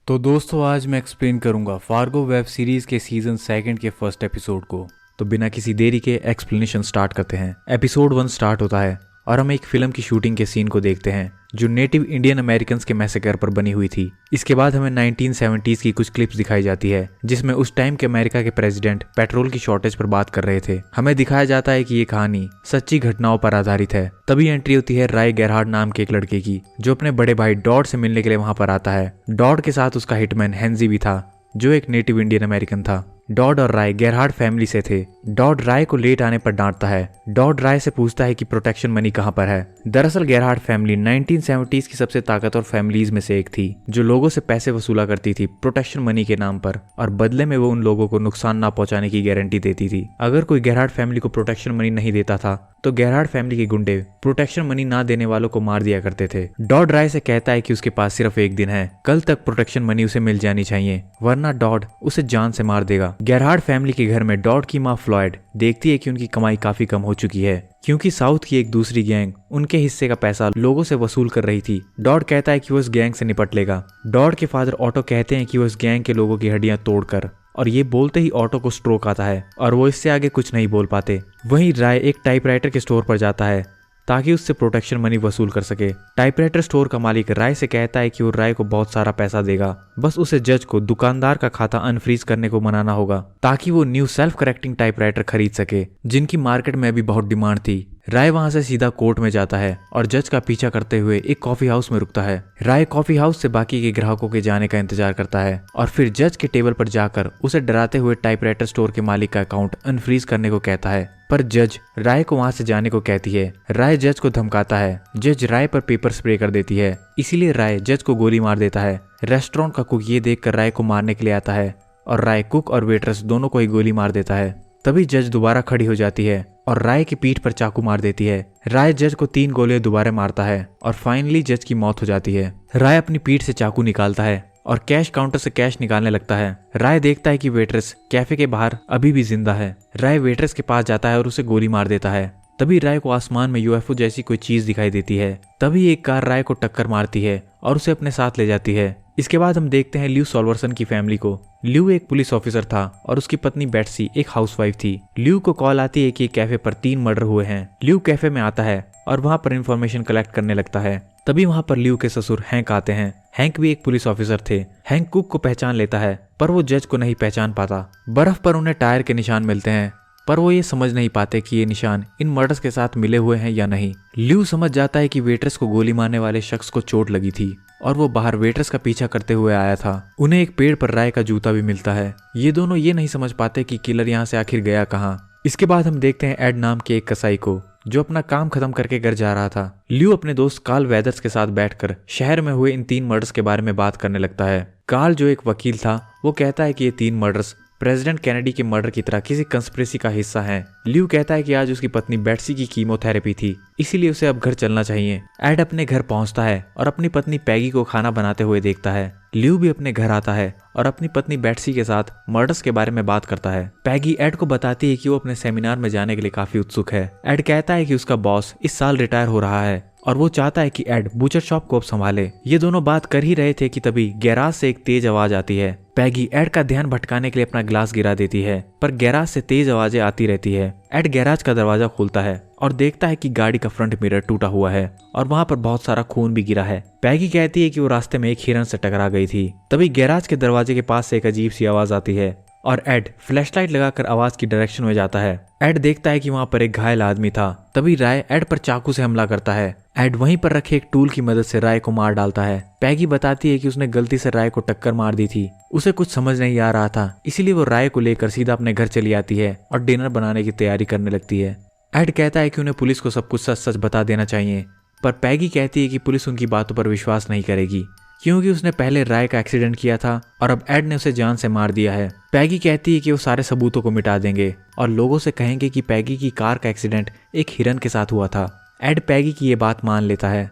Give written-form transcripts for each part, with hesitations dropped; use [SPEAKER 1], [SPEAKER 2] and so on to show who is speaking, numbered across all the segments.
[SPEAKER 1] तो दोस्तों आज मैं एक्सप्लेन करूंगा फार्गो वेब सीरीज के सीजन सेकंड के फर्स्ट एपिसोड को। तो बिना किसी देरी के एक्सप्लेनेशन स्टार्ट करते हैं। एपिसोड 1 स्टार्ट होता है और हम एक फिल्म की शूटिंग के सीन को देखते हैं जो नेटिव इंडियन अमेरिकन्स के मैसेकर पर बनी हुई थी। इसके बाद हमें 1970s की कुछ क्लिप्स दिखाई जाती है जिसमें उस टाइम के अमेरिका के प्रेसिडेंट पेट्रोल की शॉर्टेज पर बात कर रहे थे। हमें दिखाया जाता है कि ये कहानी सच्ची घटनाओं पर आधारित है। तभी एंट्री होती है राय गेरहार्ड नाम के एक लड़के की जो अपने बड़े भाई डॉड से मिलने के लिए वहां पर आता है। डॉड के साथ उसका हिटमैन हेंजी भी था जो एक नेटिव इंडियन अमेरिकन था। डॉड और राय गेरहार्ड फैमिली से थे। डॉड राय को लेट आने पर डांटता है। डॉड राय से पूछता है कि प्रोटेक्शन मनी कहां पर है। दरअसल गेरहार्ड फैमिली 1970s की सबसे ताकतवर फैमिलीज में से एक थी जो लोगों से पैसे वसूला करती थी प्रोटेक्शन मनी के नाम पर, और बदले में वो उन लोगों को नुकसान ना पहुंचाने की गारंटी देती थी। अगर कोई गेरहार्ड फैमिली को प्रोटेक्शन मनी नहीं देता था तो गेरहार्ड फैमिली के गुंडे प्रोटेक्शन मनी ना देने वालों को मार दिया करते थे। डॉड राय से कहता है कि उसके पास सिर्फ एक दिन है, कल तक प्रोटेक्शन मनी उसे मिल जानी चाहिए वरना डॉड उसे जान से मार देगा। गेरहार्ड फैमिली के घर में डॉड की माँ फ्लॉयड देखती है कि उनकी कमाई काफी कम हो चुकी है क्योंकि साउथ की एक दूसरी गैंग उनके हिस्से का पैसा लोगों से वसूल कर रही थी। डॉड कहता है कि वो इस गैंग से निपट लेगा। डॉड के फादर ऑटो कहते हैं कि वो इस गैंग के लोगों की हड्डियां तोड़कर, और ये बोलते ही ऑटो को स्ट्रोक आता है और वो इससे आगे कुछ नहीं बोल पाते। वहीं राय एक टाइपराइटर के स्टोर पर जाता है ताकि उससे प्रोटेक्शन मनी वसूल कर सके। टाइपराइटर स्टोर का मालिक राय से कहता है कि वो राय को बहुत सारा पैसा देगा, बस उसे जज को दुकानदार का खाता अनफ्रीज करने को मनाना होगा ताकि वो न्यू सेल्फ करेक्टिंग टाइपराइटर खरीद सके जिनकी मार्केट में भी बहुत डिमांड थी। राय वहां से सीधा कोर्ट में जाता है और जज का पीछा करते हुए एक कॉफी हाउस में रुकता है। राय कॉफी हाउस से बाकी के ग्राहकों के जाने का इंतजार करता है और फिर जज के टेबल पर जाकर उसे डराते हुए टाइपराइटर स्टोर के मालिक का अकाउंट अनफ्रीज करने को कहता है, पर जज राय को वहां से जाने को कहती है। राय जज को धमकाता है। जज राय पर पेपर स्प्रे कर देती है, इसीलिए राय जज को गोली मार देता है। रेस्टोरेंट का कुक ये देखकर राय को मारने के लिए आता है और राय कुक और वेटरेस दोनों को ही गोली मार देता है। तभी जज दोबारा खड़ी हो जाती है और राय की पीठ पर चाकू मार देती है। राय जज को 3 गोलियां दोबारा मारता है और फाइनली जज की मौत हो जाती है। राय अपनी पीठ से चाकू निकालता है और कैश काउंटर से कैश निकालने लगता है। राय देखता है कि वेटरेस कैफे के बाहर अभी भी जिंदा है। राय वेटरेस के पास जाता है और उसे गोली मार देता है। तभी राय को आसमान में यूएफओ जैसी कोई चीज दिखाई देती है। तभी एक कार राय को टक्कर मारती है और उसे अपने साथ ले जाती है। इसके बाद हम देखते हैं ल्यू सॉल्वर्सन की फैमिली को। ल्यू एक पुलिस ऑफिसर था और उसकी पत्नी बेट्सी एक हाउसवाइफ थी। ल्यू को कॉल आती है कि कैफे पर 3 मर्डर हुए हैं। ल्यू कैफे में आता है और वहां पर इंफॉर्मेशन कलेक्ट करने लगता है। तभी वहां पर ल्यू के ससुर हैंक आते हैं। हैंक भी एक पुलिस ऑफिसर थे। हैंक कुक को पहचान लेता है पर वो जज को नहीं पहचान पाता। बर्फ पर उन्हें टायर के निशान मिलते हैं पर वो ये समझ नहीं पाते कि ये निशान इन मर्डर्स के साथ मिले हुए हैं या नहीं। ल्यू समझ जाता है कि वेटरेस को गोली मारने वाले शख्स को चोट लगी थी और वो बाहर वेटरेस का पीछा करते हुए आया था। उन्हें एक पेड़ पर राय का जूता भी मिलता है। ये दोनों ये नहीं समझ पाते कि किलर यहाँ से आखिर गया कहाँ। इसके बाद हम देखते हैं एड नाम के एक कसाई को जो अपना काम खत्म करके घर जा रहा था। ल्यू अपने दोस्त कार्ल वेदर्स के साथ बैठकर शहर में हुए इन 3 मर्डर्स के बारे में बात करने लगता है। कार्ल जो एक वकील था वो कहता है कि ये 3 मर्डर्स प्रेसिडेंट कैनेडी के मर्डर की तरह किसी कंस्पिरेसी का हिस्सा है। ल्यू कहता है कि आज उसकी पत्नी बेट्सी की कीमोथेरेपी थी इसीलिए उसे अब घर चलना चाहिए। एड अपने घर पहुंचता है और अपनी पत्नी पैगी को खाना बनाते हुए देखता है। ल्यू भी अपने घर आता है और अपनी पत्नी बेट्सी के साथ मर्डर्स के बारे में बात करता है। पैगी एड को बताती है कि वो अपने सेमिनार में जाने के लिए काफी उत्सुक है। एड कहता है कि उसका बॉस इस साल रिटायर हो रहा है और वो चाहता है कि एड बूचर शॉप को अब संभाले। ये दोनों बात कर ही रहे थे कि तभी गैराज से एक तेज आवाज आती है। पैगी एड का ध्यान भटकाने के लिए अपना ग्लास गिरा देती है पर गैराज से तेज आवाजें आती रहती है। एड गैराज का दरवाजा खोलता है और देखता है कि गाड़ी का फ्रंट मिरर टूटा हुआ है और वहां पर बहुत सारा खून भी गिरा है। पैगी कहती है कि वो रास्ते में एक हिरन से टकरा गई थी। तभी गैराज के दरवाजे के पास से एक अजीब सी आवाज आती है और एड फ्लैशलाइट लगाकर आवाज की डायरेक्शन में जाता है। एड देखता है कि वहां पर एक घायल आदमी था। तभी राय एड पर चाकू से हमला करता है। एड वहीं पर रखे एक टूल की मदद से राय को मार डालता है। पैगी बताती है कि उसने गलती से राय को टक्कर मार दी थी। उसे कुछ समझ नहीं आ रहा था इसीलिए वो राय को लेकर सीधा अपने घर चली आती है और डिनर बनाने की तैयारी करने लगती है। एड कहता है कि उन्हें पुलिस को सब कुछ सच सच बता देना चाहिए पर पैगी कहती है कि पुलिस उनकी बातों पर विश्वास नहीं करेगी क्योंकि उसने पहले राय का एक्सीडेंट किया था और अब एड ने उसे जान से मार दिया है। पैगी कहती है कि वो सारे सबूतों को मिटा देंगे और लोगों से कहेंगे कि पैगी की कार का एक्सीडेंट एक हिरन के साथ हुआ था। एड पैगी की ये बात मान लेता है।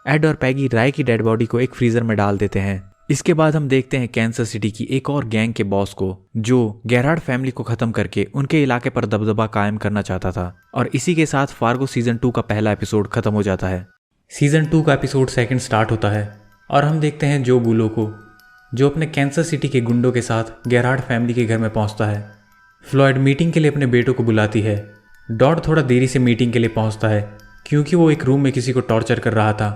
[SPEAKER 1] एड और पैगी राय की डेड बॉडी को एक फ्रीजर में डाल देते हैं। इसके बाद हम देखते हैं कैंसस सिटी की एक और गैंग के बॉस को जो गेरहार्ड फैमिली को खत्म करके उनके इलाके पर दबदबा कायम करना चाहता था। और इसी के साथ फार्गो सीजन 2 का पहला एपिसोड खत्म हो जाता है। सीजन 2 का एपिसोड 2 स्टार्ट होता है और हम देखते हैं जो बुलो को जो अपने कैंसस सिटी के गुंडों के साथ गेरहार्ड फैमिली के घर में पहुंचता है। फ्लॉयड मीटिंग के लिए अपने बेटों को बुलाती है। डॉड थोड़ा देरी से मीटिंग के लिए पहुंचता है क्योंकि वो एक रूम में किसी को टॉर्चर कर रहा था।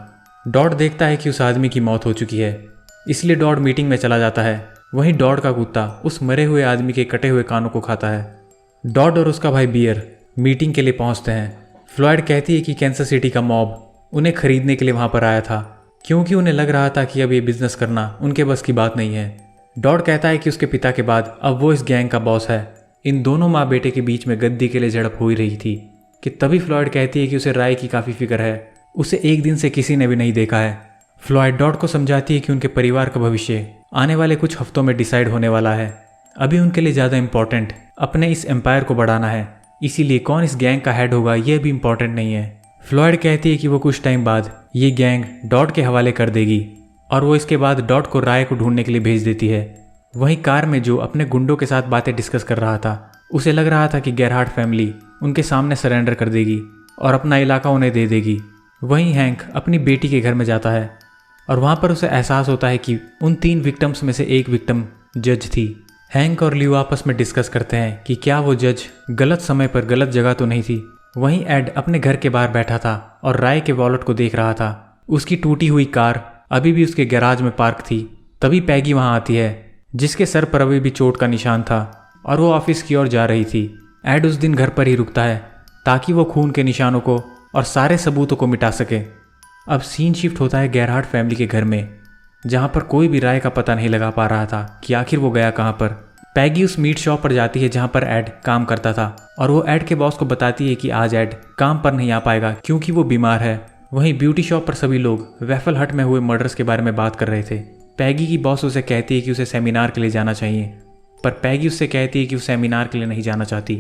[SPEAKER 1] डॉड देखता है कि उस आदमी की मौत हो चुकी है, इसलिए डॉड मीटिंग में चला जाता है। वहीं डॉड का कुत्ता उस मरे हुए आदमी के कटे हुए कानों को खाता है। डॉड और उसका भाई बियर मीटिंग के लिए पहुंचते हैं। फ्लॉयड कहती है कि कैंसस सिटी का मॉब उन्हें खरीदने के लिए वहां पर आया था क्योंकि उन्हें लग रहा था कि अब ये बिजनेस करना उनके बस की बात नहीं है। डॉड कहता है कि उसके पिता के बाद अब वो इस गैंग का बॉस है। इन दोनों माँ बेटे के बीच में गद्दी के लिए झड़प हो ही रही थी कि तभी फ्लॉयड कहती है कि उसे राय की काफ़ी फिक्र है, उसे एक दिन से किसी ने भी नहीं देखा है। फ्लॉयड डॉड को समझाती है कि उनके परिवार का भविष्य आने वाले कुछ हफ्तों में डिसाइड होने वाला है। अभी उनके लिए ज़्यादा इम्पोर्टेंट अपने इस एम्पायर को बढ़ाना है, इसीलिए कौन इस गैंग का हेड होगा यह भी इम्पोर्टेंट नहीं है। फ्लॉयड कहती है कि वो कुछ टाइम बाद ये गैंग डॉड के हवाले कर देगी और वो इसके बाद डॉड को राय को ढूंढने के लिए भेज देती है। वहीं कार में जो अपने गुंडों के साथ बातें डिस्कस कर रहा था, उसे लग रहा था कि गेरहार्ड फैमिली उनके सामने सरेंडर कर देगी और अपना इलाका उन्हें दे देगी। वहीं हैंक अपनी बेटी के घर में जाता है और वहाँ पर उसे एहसास होता है कि उन 3 विक्टिम्स में से एक विक्टिम जज थी। हैंक और ल्यू आपस में डिस्कस करते हैं कि क्या वो जज गलत समय पर गलत जगह तो नहीं थी। वहीं एड अपने घर के बाहर बैठा था और राय के वॉलेट को देख रहा था। उसकी टूटी हुई कार अभी भी उसके गैराज में पार्क थी। तभी पैगी वहाँ आती है, जिसके सर पर अभी भी चोट का निशान था और वो ऑफिस की ओर जा रही थी। एड उस दिन घर पर ही रुकता है ताकि वो खून के निशानों को और सारे सबूतों को मिटा सके। अब सीन शिफ्ट होता है गेरहार्ड फैमिली के घर में, जहाँ पर कोई भी राय का पता नहीं लगा पा रहा था कि आखिर वो गया कहाँ पर। पैगी उस मीट शॉप पर जाती है जहाँ पर एड काम करता था और वो एड के बॉस को बताती है कि आज एड काम पर नहीं आ पाएगा क्योंकि वो बीमार है। वहीं ब्यूटी शॉप पर सभी लोग वेफल हट में हुए मर्डर्स के बारे में बात कर रहे थे। पैगी की बॉस उसे कहती है कि उसे सेमिनार के लिए जाना चाहिए, पर पैगी उससे कहती है कि वो सेमिनार के लिए नहीं जाना चाहती।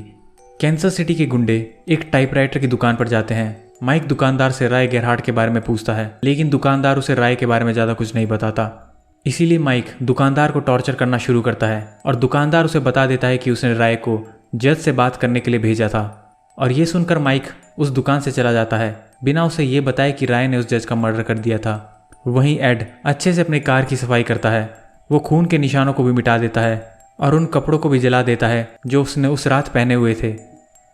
[SPEAKER 1] कैंसस सिटी के गुंडे एक टाइपराइटर की दुकान पर जाते हैं। माइक दुकानदार से राय गेरहार्ड के बारे में पूछता है, लेकिन दुकानदार उसे राय के बारे में ज़्यादा कुछ नहीं बताता। इसीलिए माइक दुकानदार को टॉर्चर करना शुरू करता है और दुकानदार उसे बता देता है कि उसने राय को जज से बात करने के लिए भेजा था। और ये सुनकर माइक उस दुकान से चला जाता है बिना उसे ये बताए कि राय ने उस जज का मर्डर कर दिया था। वहीं एड अच्छे से अपनी कार की सफाई करता है। वो खून के निशानों को भी मिटा देता है और उन कपड़ों को भी जला देता है जो उसने उस रात पहने हुए थे।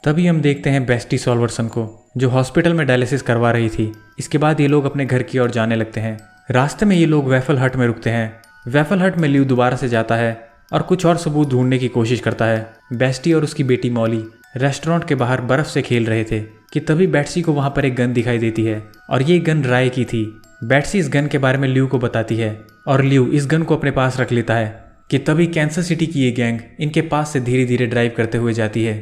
[SPEAKER 1] तभी हम देखते हैं बेस्टी सॉल्वर्सन को, जो हॉस्पिटल में डायलिसिस करवा रही थी। इसके बाद ये लोग अपने घर की ओर जाने लगते हैं। रास्ते में ये लोग वेफल हट में रुकते हैं। वेफल हट में ल्यू दोबारा से जाता है और कुछ और सबूत ढूंढने की कोशिश करता है। बेस्टी और उसकी बेटी मॉली रेस्टोरेंट के बाहर बर्फ से खेल रहे थे कि तभी बेट्सी को वहां पर एक गन दिखाई देती है और ये गन राय की थी। बेट्सी इस गन के बारे में ल्यू को बताती है और ल्यू इस गन को अपने पास रख लेता है कि तभी कैंसस सिटी की ये गैंग इनके पास से धीरे धीरे ड्राइव करते हुए जाती है।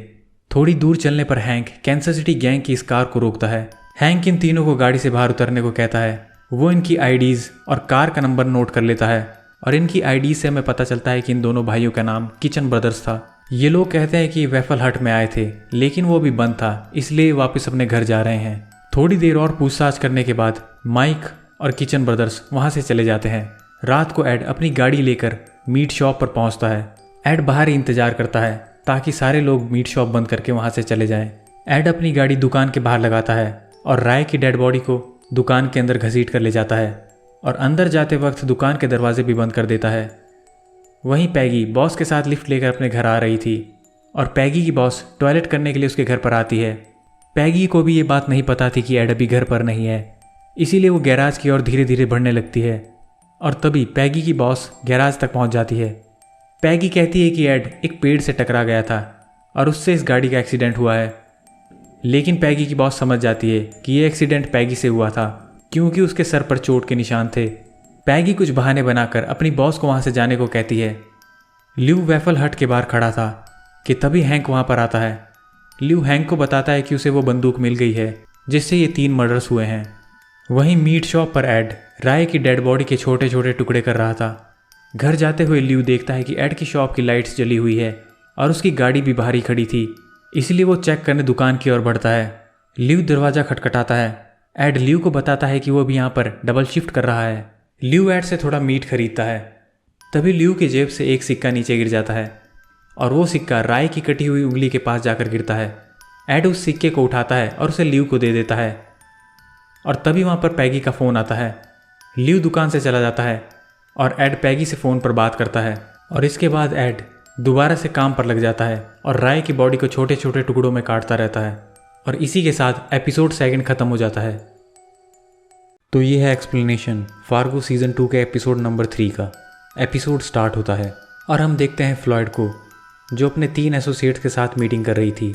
[SPEAKER 1] थोड़ी दूर चलने पर हैंक कैंसस सिटी गैंग की इस कार को रोकता है। हैंक इन तीनों को गाड़ी से बाहर उतरने को कहता है। वो इनकी आईडीज और कार का नंबर नोट कर लेता है और इनकी आईडीज से हमें पता चलता है कि इन दोनों भाइयों का नाम किचन ब्रदर्स था। ये लोग कहते हैं कि वेफल हट में आए थे लेकिन वो भी बंद था, इसलिए वापस अपने घर जा रहे हैं। थोड़ी देर और पूछताछ करने के बाद माइक और किचन ब्रदर्स वहां से चले जाते हैं। रात को एड अपनी गाड़ी लेकर मीट शॉप पर पहुंचता है। एड बाहर ही इंतजार करता है ताकि सारे लोग मीट शॉप बंद करके वहां से चले जाएं। एड अपनी गाड़ी दुकान के बाहर लगाता है और राय की डेड बॉडी को दुकान के अंदर घसीट कर ले जाता है और अंदर जाते वक्त दुकान के दरवाजे भी बंद कर देता है। वहीं पैगी बॉस के साथ लिफ्ट लेकर अपने घर आ रही थी और पैगी की बॉस टॉयलेट करने के लिए उसके घर पर आती है। पैगी को भी ये बात नहीं पता थी कि एड अभी घर पर नहीं है, इसीलिए वो गैराज की ओर धीरे धीरे बढ़ने लगती है और तभी पैगी की बॉस गैराज तक पहुंच जाती है। पैगी कहती है कि एड एक पेड़ से टकरा गया था और उससे इस गाड़ी का एक्सीडेंट हुआ है, लेकिन पैगी की बॉस समझ जाती है कि ये एक्सीडेंट पैगी से हुआ था क्योंकि उसके सर पर चोट के निशान थे। पैगी कुछ बहाने बनाकर अपनी बॉस को वहां से जाने को कहती है। ल्यू वेफल हट के बाहर खड़ा था कि तभी हैंक वहां पर आता है। ल्यू हैंक को बताता है कि उसे वो बंदूक मिल गई है जिससे ये 3 मर्डर्स हुए हैं। वहीं मीट शॉप पर एड राय की डेड बॉडी के छोटे छोटे टुकड़े कर रहा था। घर जाते हुए ल्यू देखता है कि एड की शॉप की लाइट्स जली हुई है और उसकी गाड़ी भी बाहर ही खड़ी थी, इसलिए वो चेक करने दुकान की ओर बढ़ता है। ल्यू दरवाज़ा खटखटाता है। एड ल्यू को बताता है कि वो भी यहाँ पर डबल शिफ्ट कर रहा है। ल्यू एड से थोड़ा मीट खरीदता है। तभी ल्यू की जेब से एक सिक्का नीचे गिर जाता है और वो सिक्का राय की कटी हुई उंगली के पास जाकर गिरता है। एड उस सिक्के को उठाता है और उसे ल्यू को दे देता है और तभी वहाँ पर पैगी का फ़ोन आता है। ल्यू दुकान से चला जाता है और एड पैगी से फ़ोन पर बात करता है और इसके बाद एड दोबारा से काम पर लग जाता है और राय की बॉडी को छोटे छोटे टुकड़ों में काटता रहता है और इसी के साथ एपिसोड 2 खत्म हो जाता है। तो ये है एक्सप्लेनेशन फार्गो सीज़न 2 के एपिसोड नंबर 3 का। एपिसोड स्टार्ट होता है और हम देखते हैं फ्लॉयड को, जो अपने 3 एसोसिएट्स के साथ मीटिंग कर रही थी।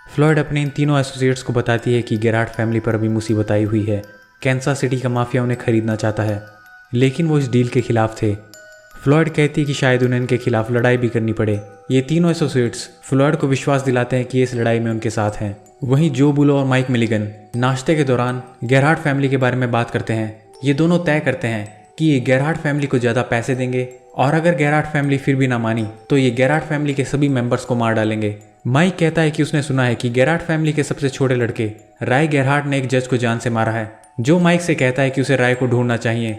[SPEAKER 1] फ्लॉयड अपने इन तीनों एसोसिएट्स को बताती है कि गेरार्ड फैमिली पर अभी मुसीबत आई हुई है। कैंसास सिटी का माफिया उन्हें खरीदना चाहता है, लेकिन वो इस डील के खिलाफ थे। फ्लॉयड कहती है कि शायद उन्हें इनके खिलाफ लड़ाई भी करनी पड़े। ये तीनों एसोसिएट्स फ्लॉयड को विश्वास दिलाते हैं कि ये इस लड़ाई में उनके साथ हैं। वहीं जो बुलो और माइक मिलिगन नाश्ते के दौरान गेरार्ड फैमिली के बारे में बात करते हैं। ये दोनों तय करते हैं कि ये गेरार्ड फैमिली को ज़्यादा पैसे देंगे और अगर गेरार्ड फैमिली फिर भी ना मानी तो ये गेरार्ड फैमिली के सभी मेंबर्स को मार डालेंगे। माइक कहता है कि उसने सुना है कि गेरार्ड फैमिली के सबसे छोटे लड़के राय गेरहार्ड ने एक जज को जान से मारा है। जो माइक से कहता है कि उसे राय को ढूंढना चाहिए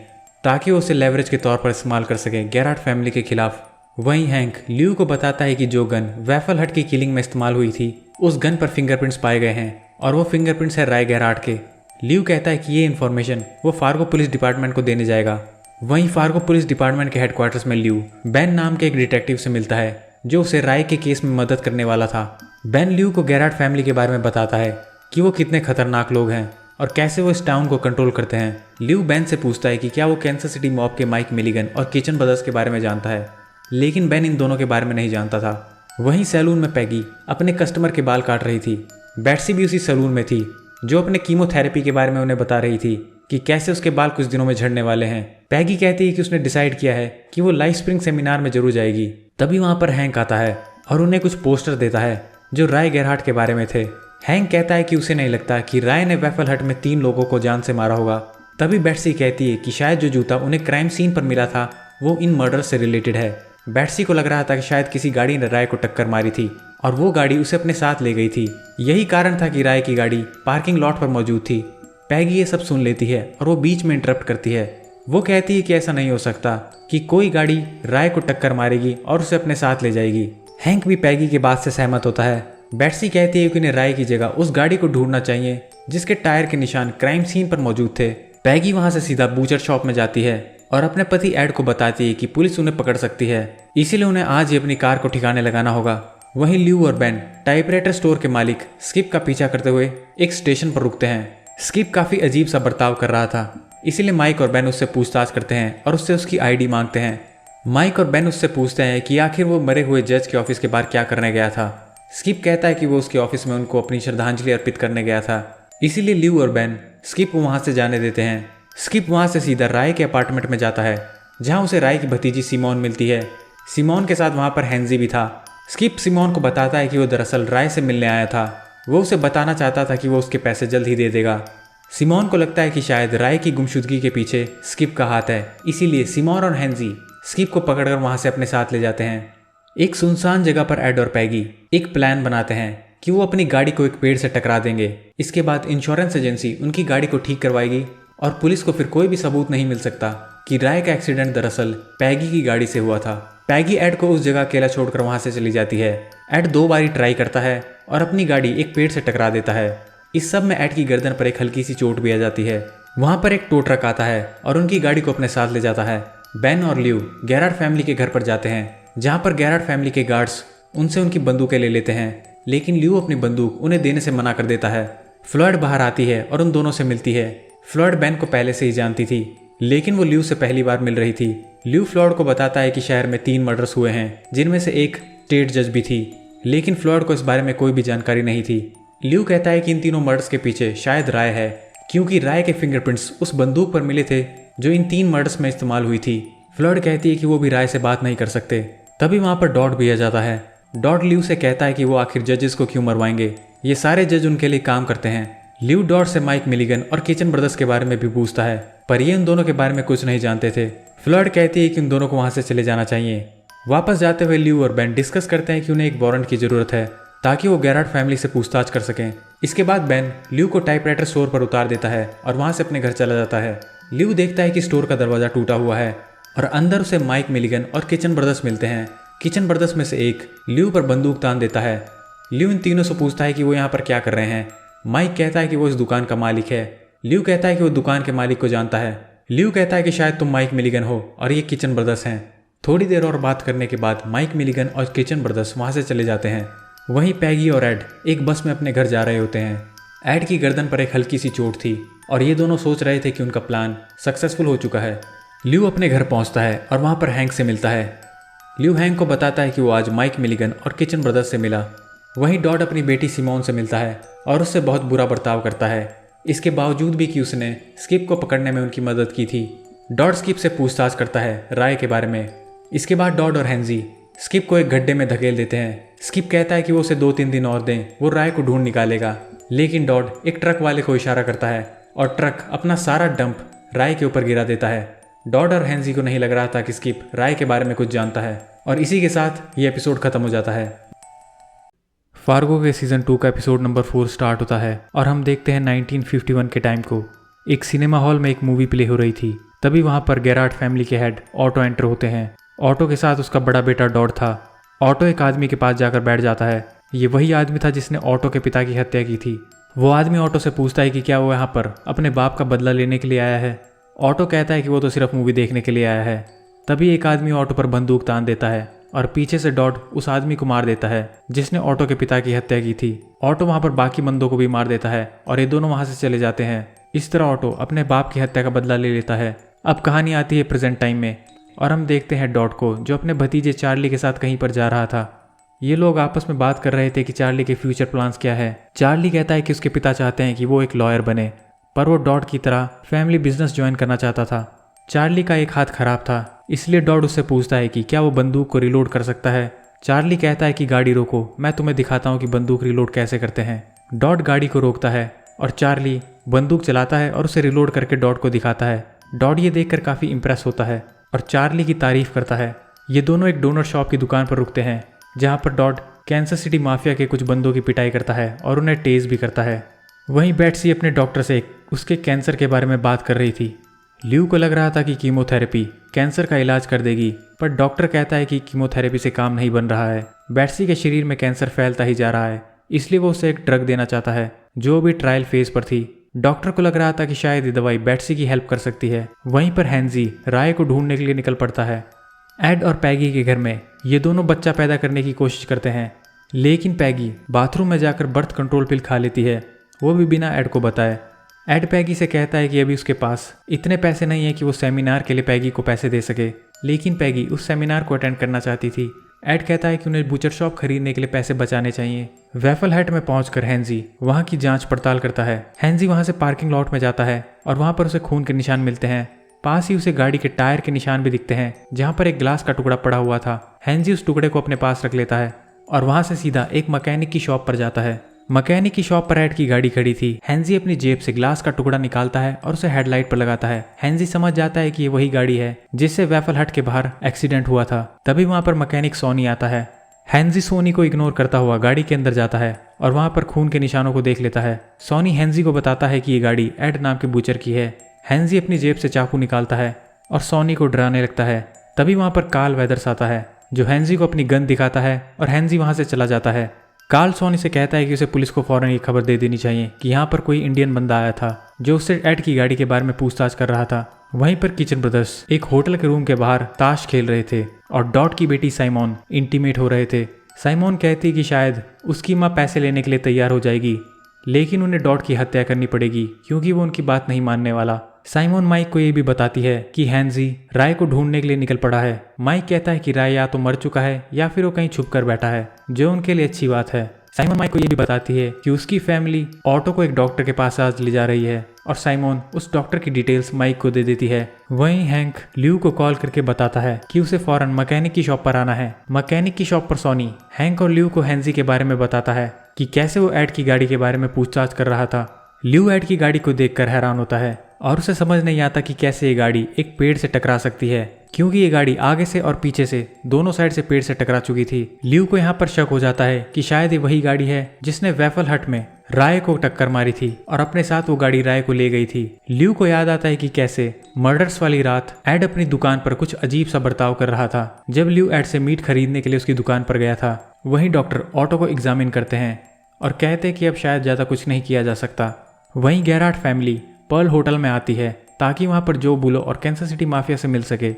[SPEAKER 1] ताकि वो उसे लेवरेज के तौर पर इस्तेमाल कर सके गेरार्ड फैमिली के खिलाफ। वहीं हैंक ल्यू को बताता है कि जो गन वेफल हट की किलिंग में इस्तेमाल हुई थी उस गन पर फिंगरप्रिंट्स पाए गए हैं और वो फिंगरप्रिंट्स है राय गेरहार्ड के। ल्यू कहता है कि ये इन्फॉर्मेशन वो फार्गो पुलिस डिपार्टमेंट को देने जाएगा। वहीं फार्गो पुलिस डिपार्टमेंट के हेडक्वार्टर्स में ल्यू बेन नाम के एक डिटेक्टिव से मिलता है जो उसे राय के केस में मदद करने वाला था। बेन ल्यू को गेरार्ड फैमिली के बारे में बताता है कि वो कितने खतरनाक लोग हैं और कैसे वो इस टाउन को कंट्रोल करते हैं। ल्यू बेन से पूछता है कि क्या वो कैंसस सिटी मॉब के माइक मिलिगन और किचन ब्रदर्स के बारे में जानता है, लेकिन बेन इन दोनों के बारे में नहीं जानता था। वहीं सैलून में पैगी अपने कस्टमर के बाल काट रही थी। बैट्सी भी उसी सैलून में थी जो अपने कीमोथेरेपी के बारे में उन्हें बता रही थी कि कैसे उसके बाल कुछ दिनों में झड़ने वाले हैं। पैगी कहती है कि उसने डिसाइड किया है कि वो लाइफ स्प्रिंग सेमिनार में जरूर जाएगी। तभी वहां पर हैंक आता है और उन्हें कुछ पोस्टर देता है जो राय गेरहार्ड के बारे में थे। हैंक कहता है कि उसे नहीं लगता कि राय ने वेफल हट में 3 लोगों को जान से मारा होगा। तभी बैट्सी कहती है कि शायद जो जूता उन्हें क्राइम सीन पर मिला था वो इन मर्डर से रिलेटेड है। बैट्सी को लग रहा था कि शायद किसी गाड़ी ने राय को टक्कर मारी थी और वो गाड़ी उसे अपने साथ ले गई थी। यही कारण था कि राय की गाड़ी पार्किंग लॉट पर मौजूद थी। पैगी ये सब सुन लेती है और वो बीच में इंटरप्ट करती है। वो कहती है कि ऐसा नहीं हो सकता कि कोई गाड़ी राय को टक्कर मारेगी और उसे अपने साथ ले जाएगी। हैंक भी पैगी के बात से सहमत होता है। बैट्सी कहती है कि उन्हें राय की जगह उस गाड़ी को ढूंढना चाहिए जिसके टायर के निशान क्राइम सीन पर मौजूद थे। पैगी वहां से सीधा बूचर शॉप में जाती है और अपने पति एड को बताती है कि पुलिस उन्हें पकड़ सकती है, इसीलिए उन्हें आज ही अपनी कार को ठिकाने लगाना होगा। वहीं ल्यू और बेन टाइपराइटर स्टोर के मालिक स्किप का पीछा करते हुए एक स्टेशन पर रुकते हैं। स्किप काफी अजीब सा बर्ताव कर रहा था, इसीलिए माइक और बेन उससे पूछताछ करते हैं और उससे उसकी आईडी मांगते हैं। माइक और बेन उससे पूछते हैं कि आखिर वो मरे हुए जज के ऑफिस के बाहर क्या करने गया था। स्किप कहता है कि वो उसके ऑफिस में उनको अपनी श्रद्धांजलि अर्पित करने गया था, इसीलिए ल्यू और बेन स्किप को वहां से जाने देते हैं। स्किप वहां से सीधा राय के अपार्टमेंट में जाता है जहां उसे राय की भतीजी सिमोन मिलती है। सिमोन के साथ वहां पर हैंजी भी था। स्किप सिमोन को बताता है कि वो दरअसल राय से मिलने आया था। वो उसे बताना चाहता था कि वो उसके पैसे जल्द ही दे देगा। सिमोन को लगता है कि शायद राय की गुमशुदगी के पीछे स्किप का हाथ है, इसीलिए सिमोन और हैंजी स्किप को पकड़कर वहां से अपने साथ ले जाते हैं। एक सुनसान जगह पर एड और पैगी एक प्लान बनाते हैं कि वो अपनी गाड़ी को एक पेड़ से टकरा देंगे। इसके बाद इंश्योरेंस एजेंसी उनकी गाड़ी को ठीक करवाएगी और पुलिस को फिर कोई भी सबूत नहीं मिल सकता कि राय का एक्सीडेंट दरअसल पैगी की गाड़ी से हुआ था। पैगी एड को उस जगह अकेला छोड़कर वहां से चली जाती है। एड 2 बारी ट्राई करता है और अपनी गाड़ी एक पेड़ से टकरा देता है। इस सब में एड की गर्दन पर एक हल्की सी चोट भी आ जाती है। वहां पर एक टो ट्रक आता है और उनकी गाड़ी को अपने साथ ले जाता है। बेन और ल्यू गेरार्ड फैमिली के घर पर जाते हैं जहां पर गेरार्ड फैमिली के गार्ड्स उनसे उनकी बंदूकें ले लेते हैं, लेकिन ल्यू अपनी बंदूक उन्हें देने से मना कर देता है। फ्लॉयड बाहर आती है और उन दोनों से मिलती है। फ्लॉयड बेन को पहले से ही जानती थी, लेकिन वो ल्यू से पहली बार मिल रही थी। ल्यू फ्लॉयड को बताता है कि शहर में 3 मर्डर्स हुए हैं जिनमें से एक स्टेट जज भी थी, लेकिन फ्लॉयड को इस बारे में कोई भी जानकारी नहीं थी। ल्यू कहता है कि इन तीनों मर्डर्स के पीछे शायद राय है, क्योंकि राय के फिंगरप्रिंट्स उस बंदूक पर मिले थे जो इन 3 मर्डर्स में इस्तेमाल हुई थी। फ्लॉयड कहती है कि वो भी राय से बात नहीं कर सकते। तभी वहां पर डॉट भी आ जाता है। डॉट ल्यू से कहता है कि वो आखिर जजेस को क्यों मरवाएंगे, ये सारे जज उनके लिए काम करते हैं। ल्यू डॉट से माइक मिलिगन और किचन ब्रदर्स के बारे में भी पूछता है, पर ये उन दोनों के बारे में कुछ नहीं जानते थे। फ्लॉयड कहती है कि उन दोनों को वहां से चले जाना चाहिए। वापस जाते हुए ल्यू और बेन डिस्कस करते हैं कि उन्हें एक वारंट की जरूरत है ताकि वो गेरार्ड फैमिली से पूछताछ कर सकें। इसके बाद बेन ल्यू को टाइपराइटर स्टोर पर उतार देता है और वहां से अपने घर चला जाता है। ल्यू देखता है कि स्टोर का दरवाजा टूटा हुआ है और अंदर उसे माइक मिलिगन और किचन ब्रदर्स मिलते हैं। किचन ब्रदर्स में से एक ल्यू पर बंदूक तान देता है। ल्यू इन तीनों से पूछता है कि वो यहाँ पर क्या कर रहे हैं। माइक कहता है कि वो इस दुकान का मालिक है। ल्यू कहता है कि वो दुकान के मालिक को जानता है। ल्यू कहता है कि शायद तुम माइक मिलिगन हो और ये किचन ब्रदर्स हैं। थोड़ी देर और बात करने के बाद माइक मिलिगन और किचन ब्रदर्स वहाँ से चले जाते हैं। वहीं पैगी और एड एक बस में अपने घर जा रहे होते हैं। एड की गर्दन पर एक हल्की सी चोट थी और ये दोनों सोच रहे थे कि उनका प्लान सक्सेसफुल हो चुका है। ल्यू अपने घर पहुंचता है और वहाँ पर हैंक से मिलता है। ल्यू हैंक को बताता है कि वो आज माइक मिलिगन और किचन ब्रदर्स से मिला। वहीं डॉड अपनी बेटी सिमोन से मिलता है और उससे बहुत बुरा बर्ताव करता है, इसके बावजूद भी कि उसने स्किप को पकड़ने में उनकी मदद की थी। डॉड स्किप से पूछताछ करता है राय के बारे में। इसके बाद डॉड और हैंजी स्किप को एक गड्ढे में धकेल देते हैं। स्किप कहता है कि वो उसे 2-3 दिन और दें, वो राय को ढूंढ निकालेगा। लेकिन डॉड एक ट्रक वाले को इशारा करता है और ट्रक अपना सारा डंप राय के ऊपर गिरा देता है। डॉड और हैंजी को नहीं लग रहा था कि स्किप राय के बारे में कुछ जानता है और इसी के साथ ये एपिसोड खत्म हो जाता है। फार्गो के सीजन 2 का एपिसोड नंबर 4 स्टार्ट होता है और हम देखते हैं 1951 के टाइम को। एक सिनेमा हॉल में एक मूवी प्ले हो रही थी। तभी वहां पर गेरार्ड फैमिली के हेड ऑटो एंटर होते हैं। ऑटो के साथ उसका बड़ा बेटा डॉड था। ऑटो एक आदमी के पास जाकर बैठ जाता है। ये वही आदमी था जिसने ऑटो के पिता की हत्या की थी। वो आदमी ऑटो से पूछता है कि क्या वो यहाँ पर अपने बाप का बदला लेने के लिए आया है। ऑटो कहता है कि वो तो सिर्फ मूवी देखने के लिए आया है। तभी एक आदमी ऑटो पर बंदूक तान देता है और पीछे से डॉड उस आदमी को मार देता है जिसने ऑटो के पिता की हत्या की थी। ऑटो वहां पर बाकी बंदों को भी मार देता है और ये दोनों वहां से चले जाते हैं। इस तरह ऑटो अपने बाप की हत्या का बदला ले लेता है। अब कहानी आती है प्रेजेंट टाइम में और हम देखते हैं डॉड को जो अपने भतीजे चार्ली के साथ कहीं पर जा रहा था। ये लोग आपस में बात कर रहे थे कि चार्ली के फ्यूचर प्लान्स क्या है। चार्ली कहता है कि उसके पिता चाहते हैं कि वो एक लॉयर बने, पर वो डॉड की तरह फैमिली बिजनेस ज्वाइन करना चाहता था। चार्ली का एक हाथ खराब था, इसलिए डॉड उससे पूछता है कि क्या वो बंदूक को रिलोड कर सकता है। चार्ली कहता है कि गाड़ी रोको, मैं तुम्हें दिखाता हूँ कि बंदूक रिलोड कैसे करते हैं। डॉड गाड़ी को रोकता है और चार्ली बंदूक चलाता है और उसे रिलोड करके डॉड को दिखाता है। डॉड ये देखकर काफ़ी इंप्रेस होता है और चार्ली की तारीफ करता है। ये दोनों एक डोनर शॉप की दुकान पर रुकते हैं जहाँ पर डॉड कैंसर सिटी माफिया के कुछ बंदों की पिटाई करता है और उन्हें टेज भी करता है। वहीं बेट्सी अपने डॉक्टर से उसके कैंसर के बारे में बात कर रही थी। ल्यू को लग रहा था कि कीमोथेरेपी कैंसर का इलाज कर देगी, पर डॉक्टर कहता है कि कीमोथेरेपी से काम नहीं बन रहा है। बेट्सी के शरीर में कैंसर फैलता ही जा रहा है, इसलिए वो उसे एक ड्रग देना चाहता है जो भी ट्रायल फेज पर थी। डॉक्टर को लग रहा था कि शायद ये दवाई बेट्सी की हेल्प कर सकती है। वहीं पर हैंजी राय को ढूंढने के लिए निकल पड़ता है। एड और पैगी के घर में ये दोनों बच्चा पैदा करने की कोशिश करते हैं, लेकिन पैगी बाथरूम में जाकर बर्थ कंट्रोल पिल खा लेती है, वो भी बिना एड को बताए। एड पैगी से कहता है कि अभी उसके पास इतने पैसे नहीं है कि वो सेमिनार के लिए पैगी को पैसे दे सके, लेकिन पैगी उस सेमिनार को अटेंड करना चाहती थी। एड कहता है कि उन्हें बूचर शॉप खरीदने के लिए पैसे बचाने चाहिए। वेफल हट में पहुंचकर हैंजी वहां की जांच पड़ताल करता है। हैंजी वहां से पार्किंग लॉट में जाता है और वहां पर उसे खून के निशान मिलते हैं। पास ही उसे गाड़ी के टायर के निशान भी दिखते हैं जहां पर एक ग्लास का टुकड़ा पड़ा हुआ था। हैंजी उस टुकड़े को अपने पास रख लेता है और वहां से सीधा एक मैकेनिक की शॉप पर जाता है। मैकेनिक की शॉप पर एड की गाड़ी खड़ी थी। हैंजी अपनी जेब से ग्लास का टुकड़ा निकालता है और उसे हेडलाइट पर लगाता है। हैंजी समझ जाता है कि ये वही गाड़ी है जिससे वेफल हट के बाहर एक्सीडेंट हुआ था। तभी वहां पर मैकेनिक सोनी आता है। हैंजी सोनी को इग्नोर करता हुआ गाड़ी के अंदर जाता है और वहां पर खून के निशानों को देख लेता है। सोनी हैंजी को बताता है कि ये गाड़ी एड नाम के बूचर की है। हैंजी अपनी जेब से चाकू निकालता है और सोनी को डराने लगता है। तभी वहां पर कार्ल वेदर्स आता है जो हैंजी को अपनी गन दिखाता है और हैंजी वहां से चला जाता है। कार्ल सोनी से कहता है कि उसे पुलिस को फौरन ये खबर दे देनी चाहिए कि यहाँ पर कोई इंडियन बंदा आया था जो उससे एड की गाड़ी के बारे में पूछताछ कर रहा था। वहीं पर किचन ब्रदर्स एक होटल के रूम के बाहर ताश खेल रहे थे और डॉट की बेटी साइमोन इंटीमेट हो रहे थे। साइमोन कहती कि शायद उसकी माँ पैसे लेने के लिए तैयार हो जाएगी, लेकिन उन्हें डॉट की हत्या करनी पड़ेगी क्योंकि वो उनकी बात नहीं मानने वाला। साइमोन माइक को ये भी बताती है कि हैंजी राय को ढूंढने के लिए निकल पड़ा है। माइक कहता है कि राय या तो मर चुका है या फिर वो कहीं छुप कर बैठा है, जो उनके लिए अच्छी बात है। साइमोन माइक को ये भी बताती है कि उसकी फैमिली ऑटो को एक डॉक्टर के पास आज ले जा रही है और साइमोन उस डॉक्टर की डिटेल्स माइक को दे देती है। वहीं हैंक ल्यू को कॉल करके बताता है कि उसे फौरन मैकेनिक की शॉप पर आना है। मैकेनिक की शॉप पर सोनी हैंक और ल्यू को हैंजी के बारे में बताता है कि कैसे वो एड की गाड़ी के बारे में पूछताछ कर रहा था। ल्यू एड की गाड़ी को देखकर हैरान होता है और उसे समझ नहीं आता कि कैसे ये गाड़ी एक पेड़ से टकरा सकती है, क्योंकि ये गाड़ी आगे से और पीछे से दोनों साइड से पेड़ से टकरा चुकी थी। ल्यू को यहाँ पर शक हो जाता है कि शायद ये वही गाड़ी है जिसने वेफल हट में राय को टक्कर मारी थी और अपने साथ वो गाड़ी राय को ले गई थी। ल्यू को याद आता है कि कैसे मर्डर्स वाली रात एड अपनी दुकान पर कुछ अजीब सा बर्ताव कर रहा था जब ल्यू एड से मीट खरीदने के लिए उसकी दुकान पर गया था। वहीं डॉक्टर ऑटो को एग्जामिन करते हैं और कहते हैं कि अब शायद ज्यादा कुछ नहीं किया जा सकता। वहीं गेरार्ड फैमिली पर्ल होटल में आती है ताकि वहाँ पर जो बुलो और कैंसस सिटी माफिया से मिल सके।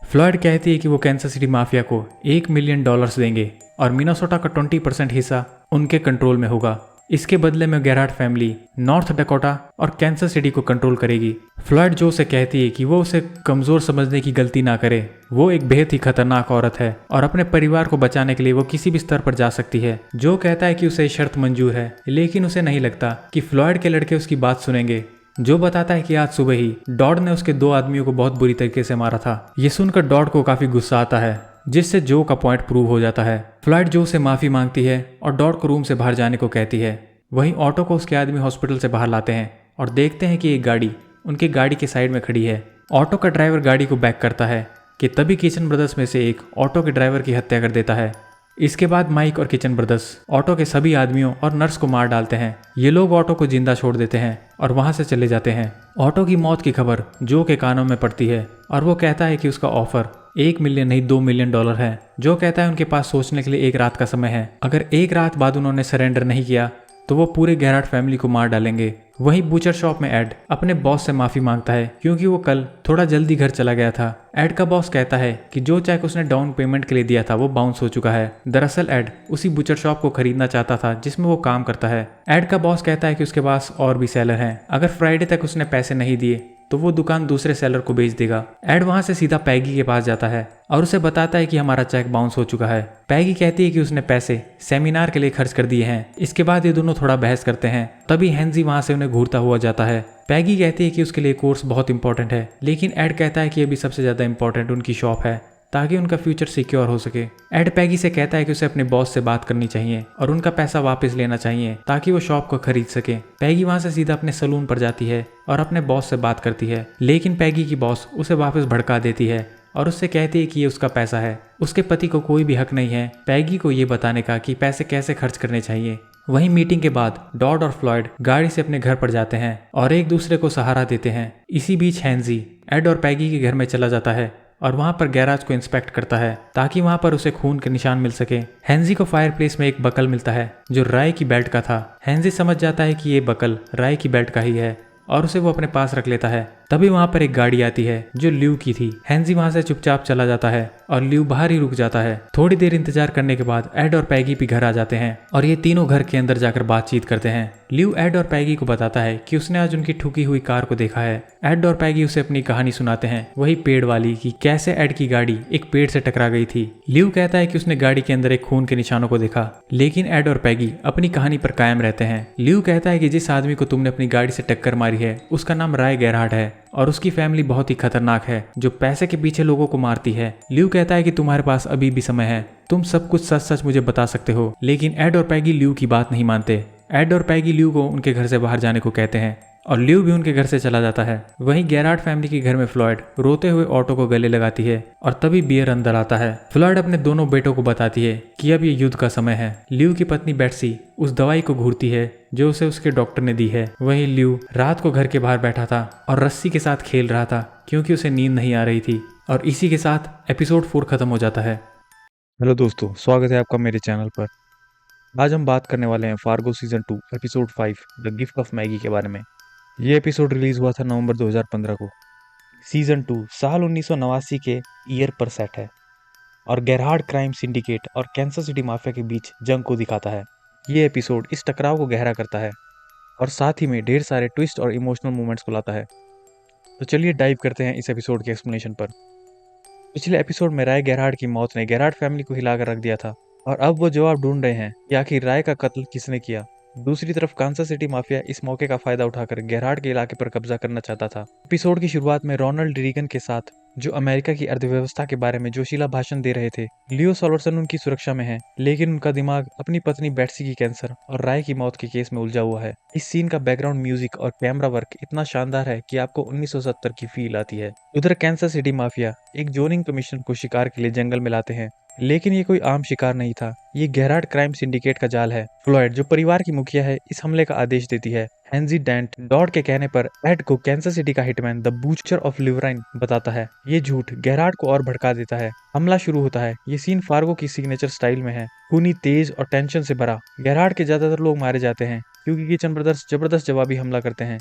[SPEAKER 1] फ्लॉयड कहती है कि वो कैंसस सिटी माफिया को $1 मिलियन देंगे और मिनेसोटा का 20% हिस्सा उनके कंट्रोल में होगा। इसके बदले में गेरार्ड फैमिली नॉर्थ डकोटा और कैंसस सिटी को कंट्रोल करेगी। फ्लॉयड जो से कहती है कि वो उसे कमजोर समझने की गलती ना करे, वो एक बेहद ही खतरनाक औरत है और अपने परिवार को बचाने के लिए वो किसी भी स्तर पर जा सकती है। जो कहता है कि उसे शर्त मंजूर है, लेकिन उसे नहीं लगता कि फ्लॉयड के लड़के उसकी बात सुनेंगे। जो बताता है कि आज सुबह ही डॉड ने उसके 2 आदमियों को बहुत बुरी तरीके से मारा था। ये सुनकर डॉड को काफी गुस्सा आता है, जिससे जो का पॉइंट प्रूव हो जाता है। फ्लॉयड जो से माफी मांगती है और डॉड को रूम से बाहर जाने को कहती है। वहीं ऑटो को उसके आदमी हॉस्पिटल से बाहर लाते हैं और देखते हैं कि एक गाड़ी उनकी गाड़ी के साइड में खड़ी है। ऑटो का ड्राइवर गाड़ी को बैक करता है कि तभी किचन ब्रदर्स में से एक ऑटो के ड्राइवर की हत्या कर देता है। इसके बाद माइक और किचन ब्रदर्स ऑटो के सभी आदमियों और नर्स को मार डालते हैं। ये लोग ऑटो को जिंदा छोड़ देते हैं और वहां से चले जाते हैं। ऑटो की मौत की खबर जो के कानों में पड़ती है और वो कहता है कि उसका ऑफर $1 मिलियन नहीं $2 मिलियन है। जो कहता है उनके पास सोचने के लिए 1 रात का समय है। अगर 1 रात बाद उन्होंने सरेंडर नहीं किया तो वो पूरे गेरार्ड फैमिली को मार डालेंगे। वहीं बूचर शॉप में एड अपने बॉस से माफी मांगता है क्योंकि वो कल थोड़ा जल्दी घर चला गया था। एड का बॉस कहता है कि जो चेक उसने डाउन पेमेंट के लिए दिया था वो बाउंस हो चुका है। दरअसल एड उसी बूचर शॉप को खरीदना चाहता था जिसमें वो काम करता है। एड का बॉस कहता है कि उसके पास और भी सेलर हैं, अगर फ्राइडे तक उसने पैसे नहीं दिए तो वो दुकान दूसरे सेलर को बेच देगा। एड वहां से सीधा पैगी के पास जाता है और उसे बताता है कि हमारा चेक बाउंस हो चुका है। पैगी कहती है कि उसने पैसे सेमिनार के लिए खर्च कर दिए हैं। इसके बाद ये दोनों थोड़ा बहस करते हैं। तभी हैंजी वहां से उन्हें घूरता हुआ जाता है। पैगी कहती है कि उसके लिए कोर्स बहुत इंपॉर्टेंट है, लेकिन एड कहता है कि अभी सबसे ज्यादा इंपॉर्टेंट उनकी शॉप है ताकि उनका फ्यूचर सिक्योर हो सके। एड पैगी से कहता है कि उसे अपने बॉस से बात करनी चाहिए और उनका पैसा वापस लेना चाहिए ताकि वो शॉप को खरीद सके। पैगी वहां से सीधा अपने सलून पर जाती है और अपने बॉस से बात करती है, लेकिन पैगी की बॉस उसे वापस भड़का देती है और उससे कहती है कि ये उसका पैसा है, उसके पति को कोई भी हक नहीं है पैगी को ये बताने का कि पैसे कैसे खर्च करने चाहिए। वहीं मीटिंग के बाद डॉड और फ्लॉयड गाड़ी से अपने घर पर जाते हैं और एक दूसरे को सहारा देते हैं। इसी बीच हैंजी एड और पैगी के घर में चला जाता है और वहां पर गैराज को इंस्पेक्ट करता है ताकि वहां पर उसे खून के निशान मिल सके। हैंजी को फायरप्लेस में एक बकल मिलता है जो राय की बेल्ट का था। हैंजी समझ जाता है कि ये बकल राय की बेल्ट का ही है और उसे वो अपने पास रख लेता है। तभी वहां पर एक गाड़ी आती है जो ल्यू की थी। हैंजी वहां से चुपचाप चला जाता है और ल्यू बाहर ही रुक जाता है। थोड़ी देर इंतजार करने के बाद एड और पैगी भी घर आ जाते हैं और ये तीनों घर के अंदर जाकर बातचीत करते हैं। ल्यू एड और पैगी को बताता है कि उसने आज उनकी ठुकी हुई कार को देखा है। एड और पैगी उसे अपनी कहानी सुनाते हैं, वही पेड़ वाली, कि कैसे एड की गाड़ी एक पेड़ से टकरा गई थी। ल्यू कहता है कि उसने गाड़ी के अंदर एक खून के निशानों को देखा, लेकिन एड और पैगी अपनी कहानी पर कायम रहते हैं। ल्यू कहता है कि जिस आदमी को तुमने अपनी गाड़ी से टक्कर मारी है उसका नाम राय गेरहार्ड है और उसकी फैमिली बहुत ही खतरनाक है जो पैसे के पीछे लोगों को मारती है। ल्यू कहता है कि तुम्हारे पास अभी भी समय है, तुम सब कुछ सच सच मुझे बता सकते हो, लेकिन एड और पैगी ल्यू की बात नहीं मानते। एड और पैगी ल्यू को उनके घर से बाहर जाने को कहते हैं और ल्यू भी उनके घर से चला जाता है। वहीं गेरार्ड फैमिली के घर में फ्लॉयड रोते हुए ऑटो को गले लगाती है और तभी बियर अंदर आता है। फ्लॉयड अपने दोनों बेटों को बताती है कि अब ये युद्ध का समय है। ल्यू की पत्नी बेट्सी उस दवाई को घूरती है जो उसे उसके डॉक्टर ने दी है। वहीं ल्यू रात को घर के बाहर बैठा था और रस्सी के साथ खेल रहा था क्योंकि उसे नींद नहीं आ रही थी। और इसी के साथ एपिसोड 4 खत्म हो जाता है। हेलो दोस्तों, स्वागत है आपका मेरे चैनल पर। आज हम बात करने वाले हैं Fargo season 2 episode 5 the gift of Maggi के बारे में। ये एपिसोड रिलीज हुआ था नवंबर 2015 को। सीजन 2 साल 1989 के ईयर पर सेट है और गेरहार्ड क्राइम सिंडिकेट और कैंसस सिटी माफिया के बीच जंग को दिखाता है। ये एपिसोड इस टकराव को गहरा करता है और साथ ही में ढेर सारे ट्विस्ट और इमोशनल मोमेंट्स को लाता है। तो चलिए डाइव करते हैं इस एपिसोड के एक्सप्लेनेशन पर। पिछले एपिसोड में राय गेरहार्ड की मौत ने गेरहार्ड फैमिली को हिलाकर रख दिया था और अब वो जवाब ढूंढ रहे हैं कि आखिर राय का कत्ल किसने किया। दूसरी तरफ कांसास सिटी माफिया इस मौके का फायदा उठाकर गेरहार्ड के इलाके पर कब्जा करना चाहता था। एपिसोड की शुरुआत में रोनाल्ड रीगन के साथ जो अमेरिका की अर्थव्यवस्था के बारे में जोशीला भाषण दे रहे थे। लियो सॉल्वर्सन उनकी सुरक्षा में है, लेकिन उनका दिमाग अपनी पत्नी बेट्सी की कैंसर और राय की मौत के केस में उलझा हुआ है। इस सीन का बैकग्राउंड म्यूजिक और कैमरा वर्क इतना शानदार है कि आपको 1970 की फील आती है। उधर कांसास सिटी माफिया एक जोनिंग कमीशन को शिकार के लिए जंगल में लाते हैं, लेकिन ये कोई आम शिकार नहीं था, ये गेरहार्ड क्राइम सिंडिकेट का जाल है। फ्लॉयड जो परिवार की मुखिया है इस हमले का आदेश देती है। हैंजी डेंट डॉड के कहने पर एड को कांसास सिटी का हिटमैन द बूचर ऑफ लिवराइन बताता है। ये झूठ गेरहार्ड को और भड़का देता है। हमला शुरू होता है। ये सीन फार्गो की सिग्नेचर स्टाइल में है, खूनी, तेज और टेंशन से भरा। गेरहार्ड के ज्यादातर लोग मारे जाते हैं क्योंकि किचन ब्रदर्स जबरदस्त जवाबी हमला करते हैं।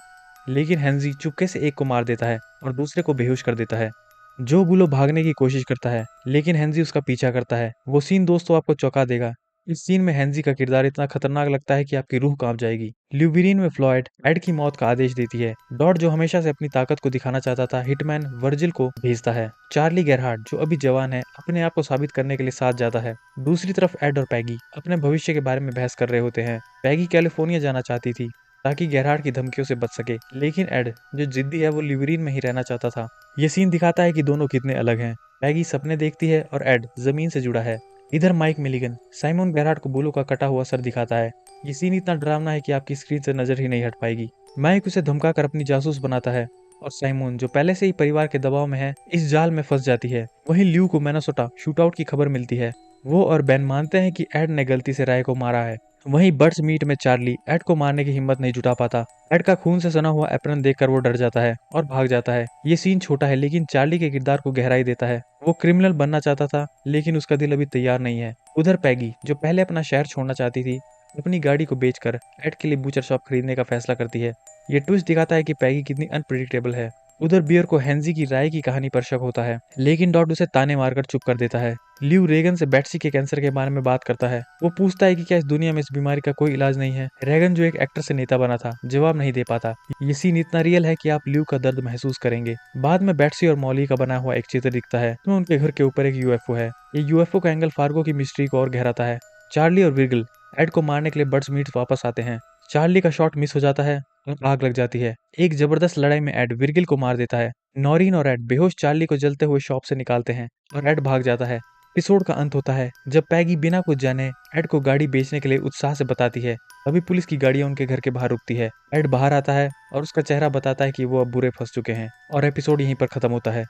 [SPEAKER 1] लेकिन हेनजी चुपके से एक को मार देता है और दूसरे को बेहोश कर देता है। जो बुलो भागने की कोशिश करता है, लेकिन हेनजी उसका पीछा करता है। वो सीन दोस्तों आपको चौंका देगा। इस सीन में हेनजी का किरदार इतना खतरनाक लगता है कि आपकी रूह कांप जाएगी। ल्यूबेरीन में फ्लॉयड एड की मौत का आदेश देती है। डॉट जो हमेशा से अपनी ताकत को दिखाना चाहता था, हिटमैन वर्जिल को भेजता है। चार्ली गेरहार्ड जो अभी जवान है, अपने आप को साबित करने के लिए साथ जाता है। दूसरी तरफ एड और पैगी अपने भविष्य के बारे में बहस कर रहे होते हैं। पैगी कैलिफोर्निया जाना चाहती थी ताकि गेरहार्ड की धमकियों से बच सके, लेकिन एड जो जिद्दी है वो ल्यूबेरीन में ही रहना चाहता था। ये सीन दिखाता है कि दोनों कितने अलग हैं। पैगी सपने देखती है और एड जमीन से जुड़ा है। इधर माइक मिलिगन साइमन गेरहार्ड को बुलो का कटा हुआ सर दिखाता है। ये सीन इतना डरावना है कि आपकी स्क्रीन से नजर ही नहीं हट पाएगी। माइक उसे धमकाकर अपनी जासूस बनाता है और साइमन जो पहले से ही परिवार के दबाव में है, इस जाल में फंस जाती है। वहीं ल्यू को मिनेसोटा शूटआउट की खबर मिलती है। वो और बेन मानते हैं कि एड ने गलती से राय को मारा है। वहीं बर्ड्स मीट में चार्ली एड को मारने की हिम्मत नहीं जुटा पाता। एड का खून से सना हुआ एप्रन देखकर वो डर जाता है और भाग जाता है। ये सीन छोटा है लेकिन चार्ली के किरदार को गहराई देता है। वो क्रिमिनल बनना चाहता था लेकिन उसका दिल अभी तैयार नहीं है। उधर पैगी जो पहले अपना शहर छोड़ना चाहती थी, अपनी गाड़ी को बेचकर एड के लिए बूचर शॉप खरीदने का फैसला करती है। ये ट्विस्ट दिखाता है कि पैगी कितनी अनप्रिडिक्टेबल है। उधर बियर को हेनजी की राय की कहानी पर शक होता है, लेकिन डॉट उसे ताने मारकर चुप कर देता है। ल्यू रेगन से बेट्सी के कैंसर के बारे में बात करता है। वो पूछता है कि क्या इस दुनिया में इस बीमारी का कोई इलाज नहीं है। रेगन जो एक एक्टर से नेता बना था, जवाब नहीं दे पाता। ये सीन इतना रियल है कि आप ल्यू का दर्द महसूस करेंगे। बाद में बेट्सी और मॉली का बना हुआ एक चित्र दिखता है तो उनके घर के ऊपर एक यूएफओ है। ये यूएफओ का एंगल फार्गो की मिस्ट्री को और गहराता है। चार्ली और विर्गल एड को मारने के लिए बर्ड्स मीट वापस आते हैं। चार्ली का शॉट मिस हो जाता है और आग लग जाती है। एक जबरदस्त लड़ाई में एड विर्गिल को मार देता है। नॉरिन और एड बेहोश चार्ली को जलते हुए शॉप से निकालते हैं और एड भाग जाता है। एपिसोड का अंत होता है जब पैगी बिना कुछ जाने एड को गाड़ी बेचने के लिए उत्साह से बताती है। अभी पुलिस की गाड़ियां उनके घर के बाहर रुकती है। एड बाहर आता है और उसका चेहरा बताता है कि वो अब बुरे फंस चुके हैं और एपिसोड यहीं पर खत्म होता है।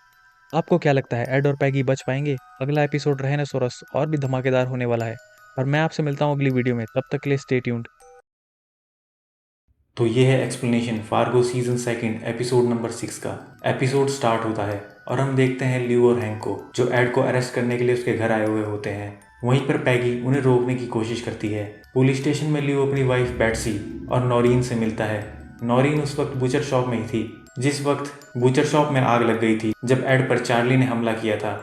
[SPEAKER 1] आपको क्या लगता है, एड और पैगी बच पाएंगे? अगला एपिसोड रहनेसोरस और भी धमाकेदार होने वाला है और मैं आपसे मिलता हूँ अगली वीडियो में। तब तक के लिए स्टे ट्यून्ड। तो ये है explanation Fargo season second episode number 6 का। एपिसोड स्टार्ट होता है और हम देखते हैं ल्यू और हैंक को, जो एड को अरेस्ट करने के लिए उसके घर आए हुए होते हैं। वहीं पर पैगी उन्हें रोकने की कोशिश करती है। पुलिस स्टेशन में ल्यू अपनी वाइफ बेट्सी और नॉरीन से मिलता है। नॉरीन उस वक्त बूचर शॉप में ही थी जिस वक्त बूचर शॉप में आग लग गई थी जब एड पर चार्ली ने हमला किया था।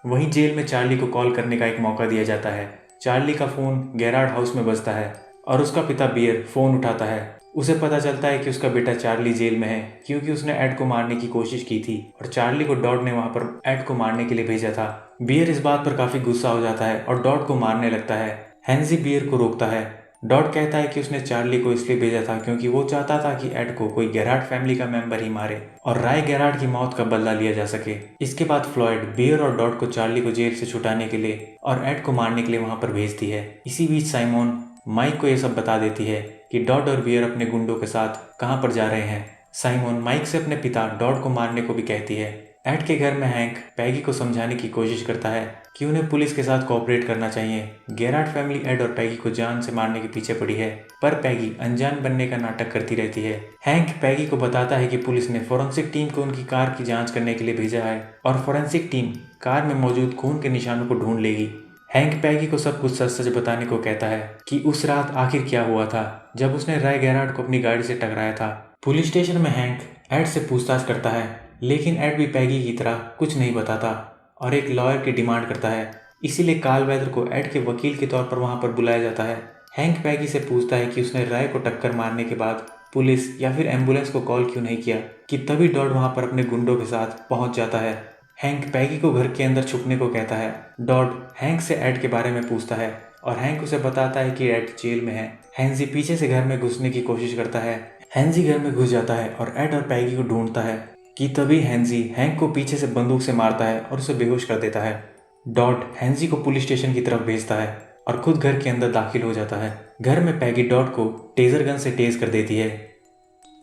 [SPEAKER 1] वहीं जेल में चार्ली को कॉल करने का एक मौका दिया जाता है। चार्ली का फोन गेरार्ड हाउस में बजता है और उसका पिता बियर फोन उठाता है। उसे पता चलता है कि उसका बेटा चार्ली जेल में है क्योंकि उसने एड को मारने की कोशिश की थी और चार्ली को डॉट ने वहां पर एड को मारने के लिए भेजा था। बियर इस बात पर काफी गुस्सा हो जाता है और डॉट को मारने लगता है। हेनजी बियर को रोकता है। डॉट कहता है कि उसने चार्ली को इसलिए भेजा था क्योंकि वो चाहता था कि एड को कोई गेरार्ड फैमिली का मेंबर ही मारे और राय गेरार्ड की मौत का बदला लिया जा सके। इसके बाद फ्लॉयड बियर और डॉट को चार्ली को जेल से छुटाने के लिए और एड को मारने के लिए वहां पर भेजती है। इसी बीच साइमन माइक को यह सब बता देती है कि डॉट और बियर अपने गुंडों के साथ कहां पर जा रहे हैं। साइमन माइक से अपने पिता डॉट को मारने को भी कहती है। एड के घर में हैंक पैगी को समझाने की कोशिश करता है कि उन्हें पुलिस के साथ कोऑपरेट करना चाहिए। गेरार्ड फैमिली एड और पैगी को जान से मारने के पीछे पड़ी है, पर पैगी अनजान बनने का नाटक करती रहती है। हैंक पैगी को बताता है कि पुलिस ने फोरेंसिक टीम को उनकी कार की जांच करने के लिए भेजा है और फोरेंसिक टीम कार में मौजूद खून के निशानों को ढूंढ लेगी। हैंक पैगी को सब कुछ सच सच बताने को कहता है कि उस रात आखिर क्या हुआ था जब उसने राय गेरार्ड को अपनी गाड़ी से टकराया था। पुलिस स्टेशन में हैंक एड से पूछताछ करता है, लेकिन एड भी पैगी की तरह कुछ नहीं बताता और एक लॉयर की डिमांड करता है। इसीलिए कार्ल वेदर को एड के वकील के तौर पर वहां पर बुलाया जाता है। हैंक पैगी से पूछता है कि उसने राय को टक्कर मारने के बाद पुलिस या फिर एम्बुलेंस को कॉल क्यों नहीं किया, कि तभी डॉट वहां पर अपने गुंडों के साथ पहुंच जाता है। हैंक पैगी को घर के अंदर छुपने को कहता है। डॉट हैंक से एड के बारे में पूछता है और हैंक उसे बताता है कि एड जेल में है। हेनजी पीछे से घर में घुसने की कोशिश करता है। हेनजी घर में घुस जाता है और एड और पैगी को ढूंढता है कि तभी हेनजी हैंक को पीछे से बंदूक से मारता है और उसे बेहोश कर देता है। डॉट हेनजी को पुलिस स्टेशन की तरफ भेजता है और खुद घर के अंदर दाखिल हो जाता है। घर में पैगी डॉट को टेजर गन से टेज कर देती है।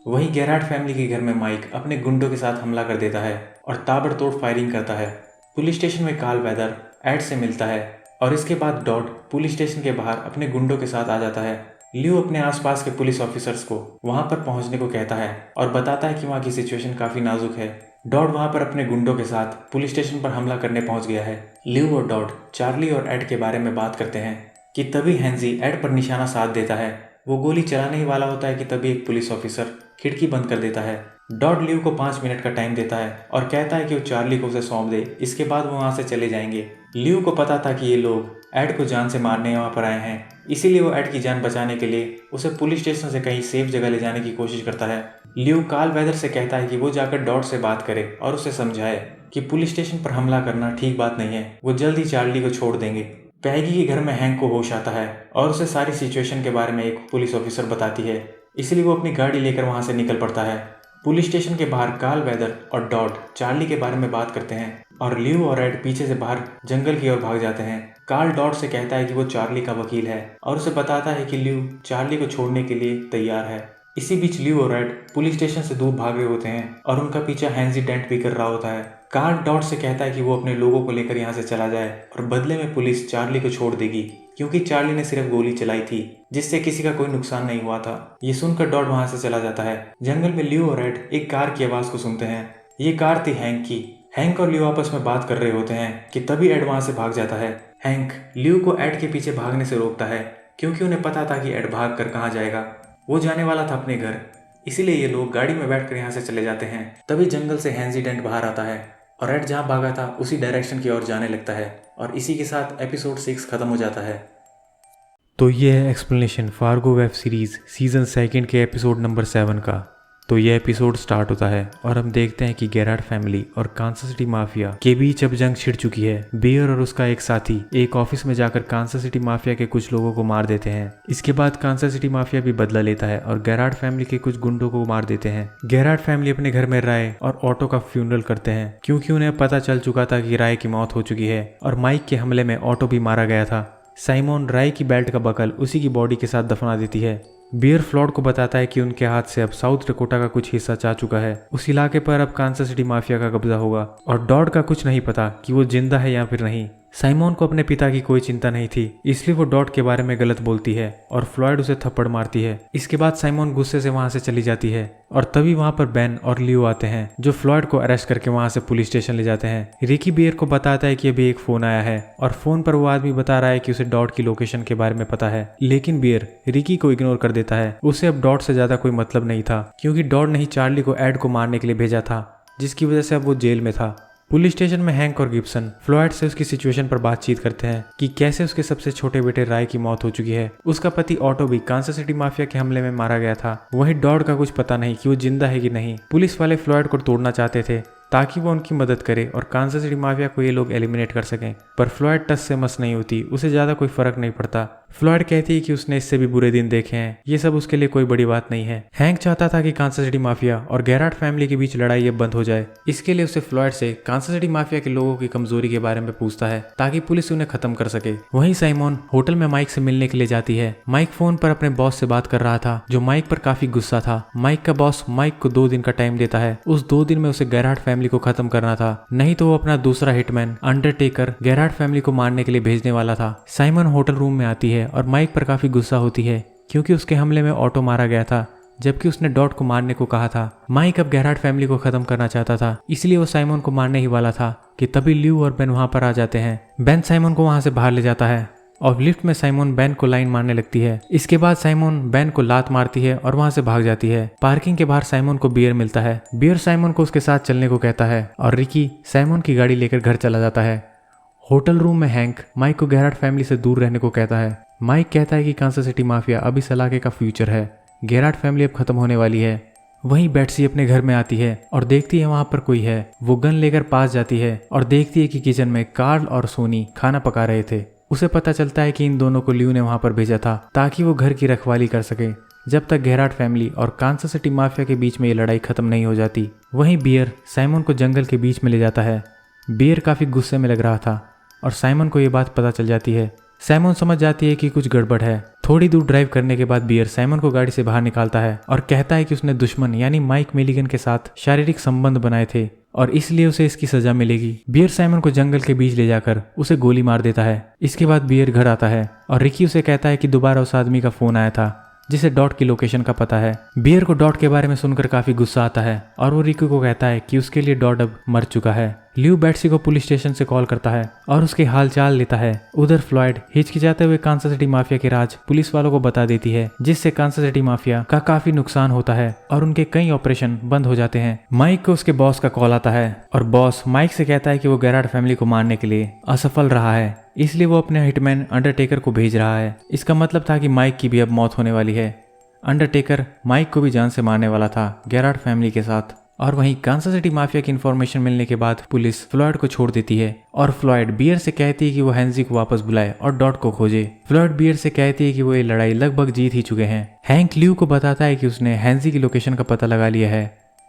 [SPEAKER 1] वहीं गेरार्ड फैमिली के घर में माइक अपने गुंडों के साथ हमला कर देता है और ताबड़तोड़ फायरिंग करता है। पुलिस स्टेशन में कार्ल वेदर एड से मिलता है और इसके बाद डॉट पुलिस स्टेशन के बाहर अपने गुंडों के साथ आ जाता है। ल्यू अपने आसपास के पुलिस ऑफिसर्स को वहां पर पहुंचने को कहता है और बताता है कि वहां की सिचुएशन काफी नाजुक है। डॉट वहां पर अपने गुंडों के साथ पुलिस स्टेशन पर हमला करने पहुंच गया है। ल्यू और डॉट चार्ली और एड के बारे में बात करते हैं कि तभी हेनजी एड पर निशाना साध देता है वो गोली चलाने ही वाला होता है कि तभी एक पुलिस ऑफिसर खिड़की बंद कर देता है। डॉड लियो को 5 मिनट का टाइम देता है और कहता है कि वो चार्ली को उसे सौंप दे, इसके बाद वो वहाँ से चले जाएंगे। लियो को पता था कि ये लोग एड को जान से मारने वहाँ पर आए हैं, इसीलिए वो एड की जान बचाने के लिए उसे पुलिस स्टेशन से कहीं सेफ जगह ले जाने की कोशिश करता है। लियो कार्ल वेदर से कहता है कि वो जाकर डॉड से बात करे और उसे समझाए कि पुलिस स्टेशन पर हमला करना ठीक बात नहीं है, वो जल्द ही चार्ली को छोड़ देंगे। पैगी के घर में हैंक को होश आता है और उसे सारी सिचुएशन के बारे में एक पुलिस ऑफिसर बताती है, इसलिए वो अपनी गाड़ी लेकर वहां से निकल पड़ता है। पुलिस स्टेशन के बाहर कार्ल वेदर और डॉड चार्ली के बारे में बात करते हैं और लियो और एड पीछे से बाहर जंगल की ओर भाग जाते हैं। कार्ल डॉड से कहता है कि वो चार्ली का वकील है और उसे बताता है कि लियो चार्ली को छोड़ने के लिए तैयार है। इसी बीच लियो और एड पुलिस स्टेशन से दूर भाग रहे होते हैं और उनका पीछा हैंजी डेंट भी कर रहा होता है। कार्ल डॉड से कहता है कि वो अपने लोगों को लेकर यहाँ से चला जाए और बदले में पुलिस चार्ली को छोड़ देगी, क्योंकि चार्ली ने सिर्फ गोली चलाई थी जिससे किसी का कोई नुकसान नहीं हुआ था। ये सुनकर डॉड वहां से चला जाता है। जंगल में लियो और एड एक कार की आवाज को सुनते हैं। ये कार थी हैंक की। हैंक और लियो आपस में बात कर रहे होते हैं कि तभी एड वहां से भाग जाता है। हैंक लियो को एड के पीछे भागने से रोकता है, क्योंकि उन्हें पता था कि एड भाग कर कहाँ जाएगा। वो जाने वाला था अपने घर, इसीलिए ये लोग गाड़ी में बैठकर यहाँ से चले जाते हैं। तभी जंगल से हैंजी डेंट बाहर आता है और एड जहाँ भागा था उसी डायरेक्शन की ओर जाने लगता है और इसी के साथ एपिसोड 6 खत्म हो जाता है। तो ये है explanation Fargo web series season 2 के एपिसोड नंबर 7 का। तो ये एपिसोड स्टार्ट होता है और हम देखते हैं कि गेरार्ड फैमिली और कांसास सिटी माफिया के बीच अब जंग छिड़ चुकी है। बियर और उसका एक साथी एक ऑफिस में जाकर कांसास सिटी माफिया के कुछ लोगों को मार देते हैं। इसके बाद कांसास सिटी माफिया भी बदला लेता है और गेरार्ड फैमिली के कुछ गुंडों को मार देते हैं। गेरार्ड फैमिली अपने घर में राय और ऑटो का फ्यूनरल करते हैं, क्योंकि उन्हें पता चल चुका था कि राय की मौत हो चुकी है और माइक के हमले में ऑटो भी मारा गया था। साइमन राय की बेल्ट का बकल उसी की बॉडी के साथ दफना देती है। बियर फ्लॉड को बताता है कि उनके हाथ से अब साउथ डकोटा का कुछ हिस्सा जा चुका है। उस इलाके पर अब कांसास सिटी माफिया का कब्जा होगा और डॉड का कुछ नहीं पता कि वो जिंदा है या फिर नहीं। साइमन को अपने पिता की कोई चिंता नहीं थी, इसलिए वो डॉड के बारे में गलत बोलती है और फ्लॉयड उसे थप्पड़ मारती है। इसके बाद साइमन गुस्से से वहां से चली जाती है और तभी वहां पर बेन और लियो आते हैं, जो फ्लॉयड को अरेस्ट करके वहां से पुलिस स्टेशन ले जाते हैं। रिकी बियर को बताता है कि अभी एक फोन आया है और फोन पर वो आदमी बता रहा है कि उसे डॉड की लोकेशन के बारे में पता है, लेकिन बियर रिकी को इग्नोर कर देता है। उसे अब डॉड से ज्यादा कोई मतलब नहीं था, क्योंकि डॉड ने ही चार्ली को एड को मारने के लिए भेजा था, जिसकी वजह से अब वो जेल में था। पुलिस स्टेशन में हैंक और गिब्सन फ्लॉयड से उसकी सिचुएशन पर बातचीत करते हैं कि कैसे उसके सबसे छोटे बेटे राय की मौत हो चुकी है। उसका पति ऑटो भी कांसास सिटी माफिया के हमले में मारा गया था। वहीं डॉड का कुछ पता नहीं कि वो जिंदा है कि नहीं। पुलिस वाले फ्लॉयड को तोड़ना चाहते थे ताकि वो उनकी मदद करे और कांसास सिटी माफिया को ये लोग एलिमिनेट कर सकें, पर फ्लॉयड टस से मस नहीं होती, उसे ज्यादा कोई फर्क नहीं पड़ता। फ्लॉयड कहती है कि उसने इससे भी बुरे दिन देखे हैं, ये सब उसके लिए कोई बड़ी बात नहीं है। हैंक चाहता था कि कांसास सिटी माफिया और गेरार्ड फैमिली के बीच लड़ाई अब बंद हो जाए। इसके लिए उसे फ्लॉयड से कांसास सिटी माफिया के लोगों की कमजोरी के बारे में पूछता है ताकि पुलिस उन्हें खत्म कर सके। वहीं साइमन होटल में माइक से मिलने के लिए जाती है। माइक फोन पर अपने बॉस से बात कर रहा था, जो माइक पर काफी गुस्सा था। माइक का बॉस माइक को 2 दिन का टाइम देता है। उस 2 दिन में उसे गेरार्ड फैमिली को खत्म करना था, नहीं तो वो अपना दूसरा हिटमैन अंडरटेकर गेरार्ड फैमिली को मारने के लिए भेजने वाला था। साइमन होटल रूम में आती है और माइक पर काफी गुस्सा होती है, क्योंकि उसके हमले में ऑटो मारा गया था, जबकि उसने डॉट को मारने को कहा था। माइक अब गेरार्ड फैमिली को खत्म करना चाहता था, इसलिए वो साइमन को मारने ही वाला था कि तभी लियो और बेन वहां पर आ जाते हैं। बेन साइमन को वहां से बाहर ले जाता है और लिफ्ट में साइमन बेन को लाइन मारने लगती है। इसके बाद साइमन बेन को लात मारती है और वहां से भाग जाती है। पार्किंग के बाहर साइमन को बियर मिलता है। बियर साइमन को उसके साथ चलने को कहता है और रिकी साइमन की गाड़ी लेकर घर चला जाता है। होटल रूम में हैंक माइक को गेरार्ड फैमिली से दूर रहने को कहता है। माइक कहता है कि कांसास सिटी माफिया अब इस इलाके का फ्यूचर है, गेरार्ड फैमिली अब खत्म होने वाली है। वहीं बेट्सी अपने घर में आती है और देखती है वहां पर कोई है। वो गन लेकर पास जाती है और देखती है कि किचन में कार्ल और सोनी खाना पका रहे थे। उसे पता चलता है कि इन दोनों को लियो ने वहां पर भेजा था ताकि वो घर की रखवाली कर सके, जब तक गेरार्ड फैमिली और कांसास सिटी माफिया के बीच में ये लड़ाई खत्म नहीं हो जाती। वहीं बियर साइमन को जंगल के बीच में ले जाता है। बियर काफी गुस्से में लग रहा था और साइमन को ये बात पता चल जाती है। साइमन समझ जाती है कि कुछ गड़बड़ है। थोड़ी दूर ड्राइव करने के बाद बियर साइमन को गाड़ी से बाहर निकालता है और कहता है कि उसने दुश्मन यानी माइक मिलिगन के साथ शारीरिक संबंध बनाए थे और इसलिए उसे इसकी सजा मिलेगी। बियर साइमन को जंगल के बीच ले जाकर उसे गोली मार देता है। इसके बाद बियर घर आता है और रिकी उसे कहता है कि दोबारा उस आदमी का फोन आया था जिसे डॉट की लोकेशन का पता है। बियर को डॉट के बारे में सुनकर काफी गुस्सा आता है और वो रिकी को कहता है कि उसके लिए डॉट अब मर चुका है। ल्यू बेट्सी को पुलिस स्टेशन से कॉल करता है और उसके हालचाल लेता है। उधर फ्लॉयड हिचकिचाते हुए कांसास सिटी माफिया के राज पुलिस वालों को बता देती है, जिससे कांसास सिटी माफिया का काफी नुकसान होता है और उनके कई ऑपरेशन बंद हो जाते हैं। माइक को उसके बॉस का कॉल आता है और बॉस माइक से कहता है कि वो गेरार्ड फैमिली को मारने के लिए असफल रहा है, इसलिए वो अपने हिटमैन अंडरटेकर को भेज रहा है। इसका मतलब था कि माइक की भी अब मौत होने वाली है। अंडरटेकर माइक को भी जान से मारने वाला था गेरार्ड फैमिली के साथ। और वहीं कांसास सिटी माफिया की इन्फॉर्मेशन मिलने के बाद पुलिस फ्लॉयड को छोड़ देती है और फ्लॉयड बियर से कहती है कि वो हैंजी को वापस बुलाए और डॉट को खोजे। फ्लॉयड बियर से कहती है कि वो ये लड़ाई लगभग जीत ही चुके हैं। हैंक ल्यू को बताता है कि उसने हैंजी की लोकेशन का पता लगा लिया है।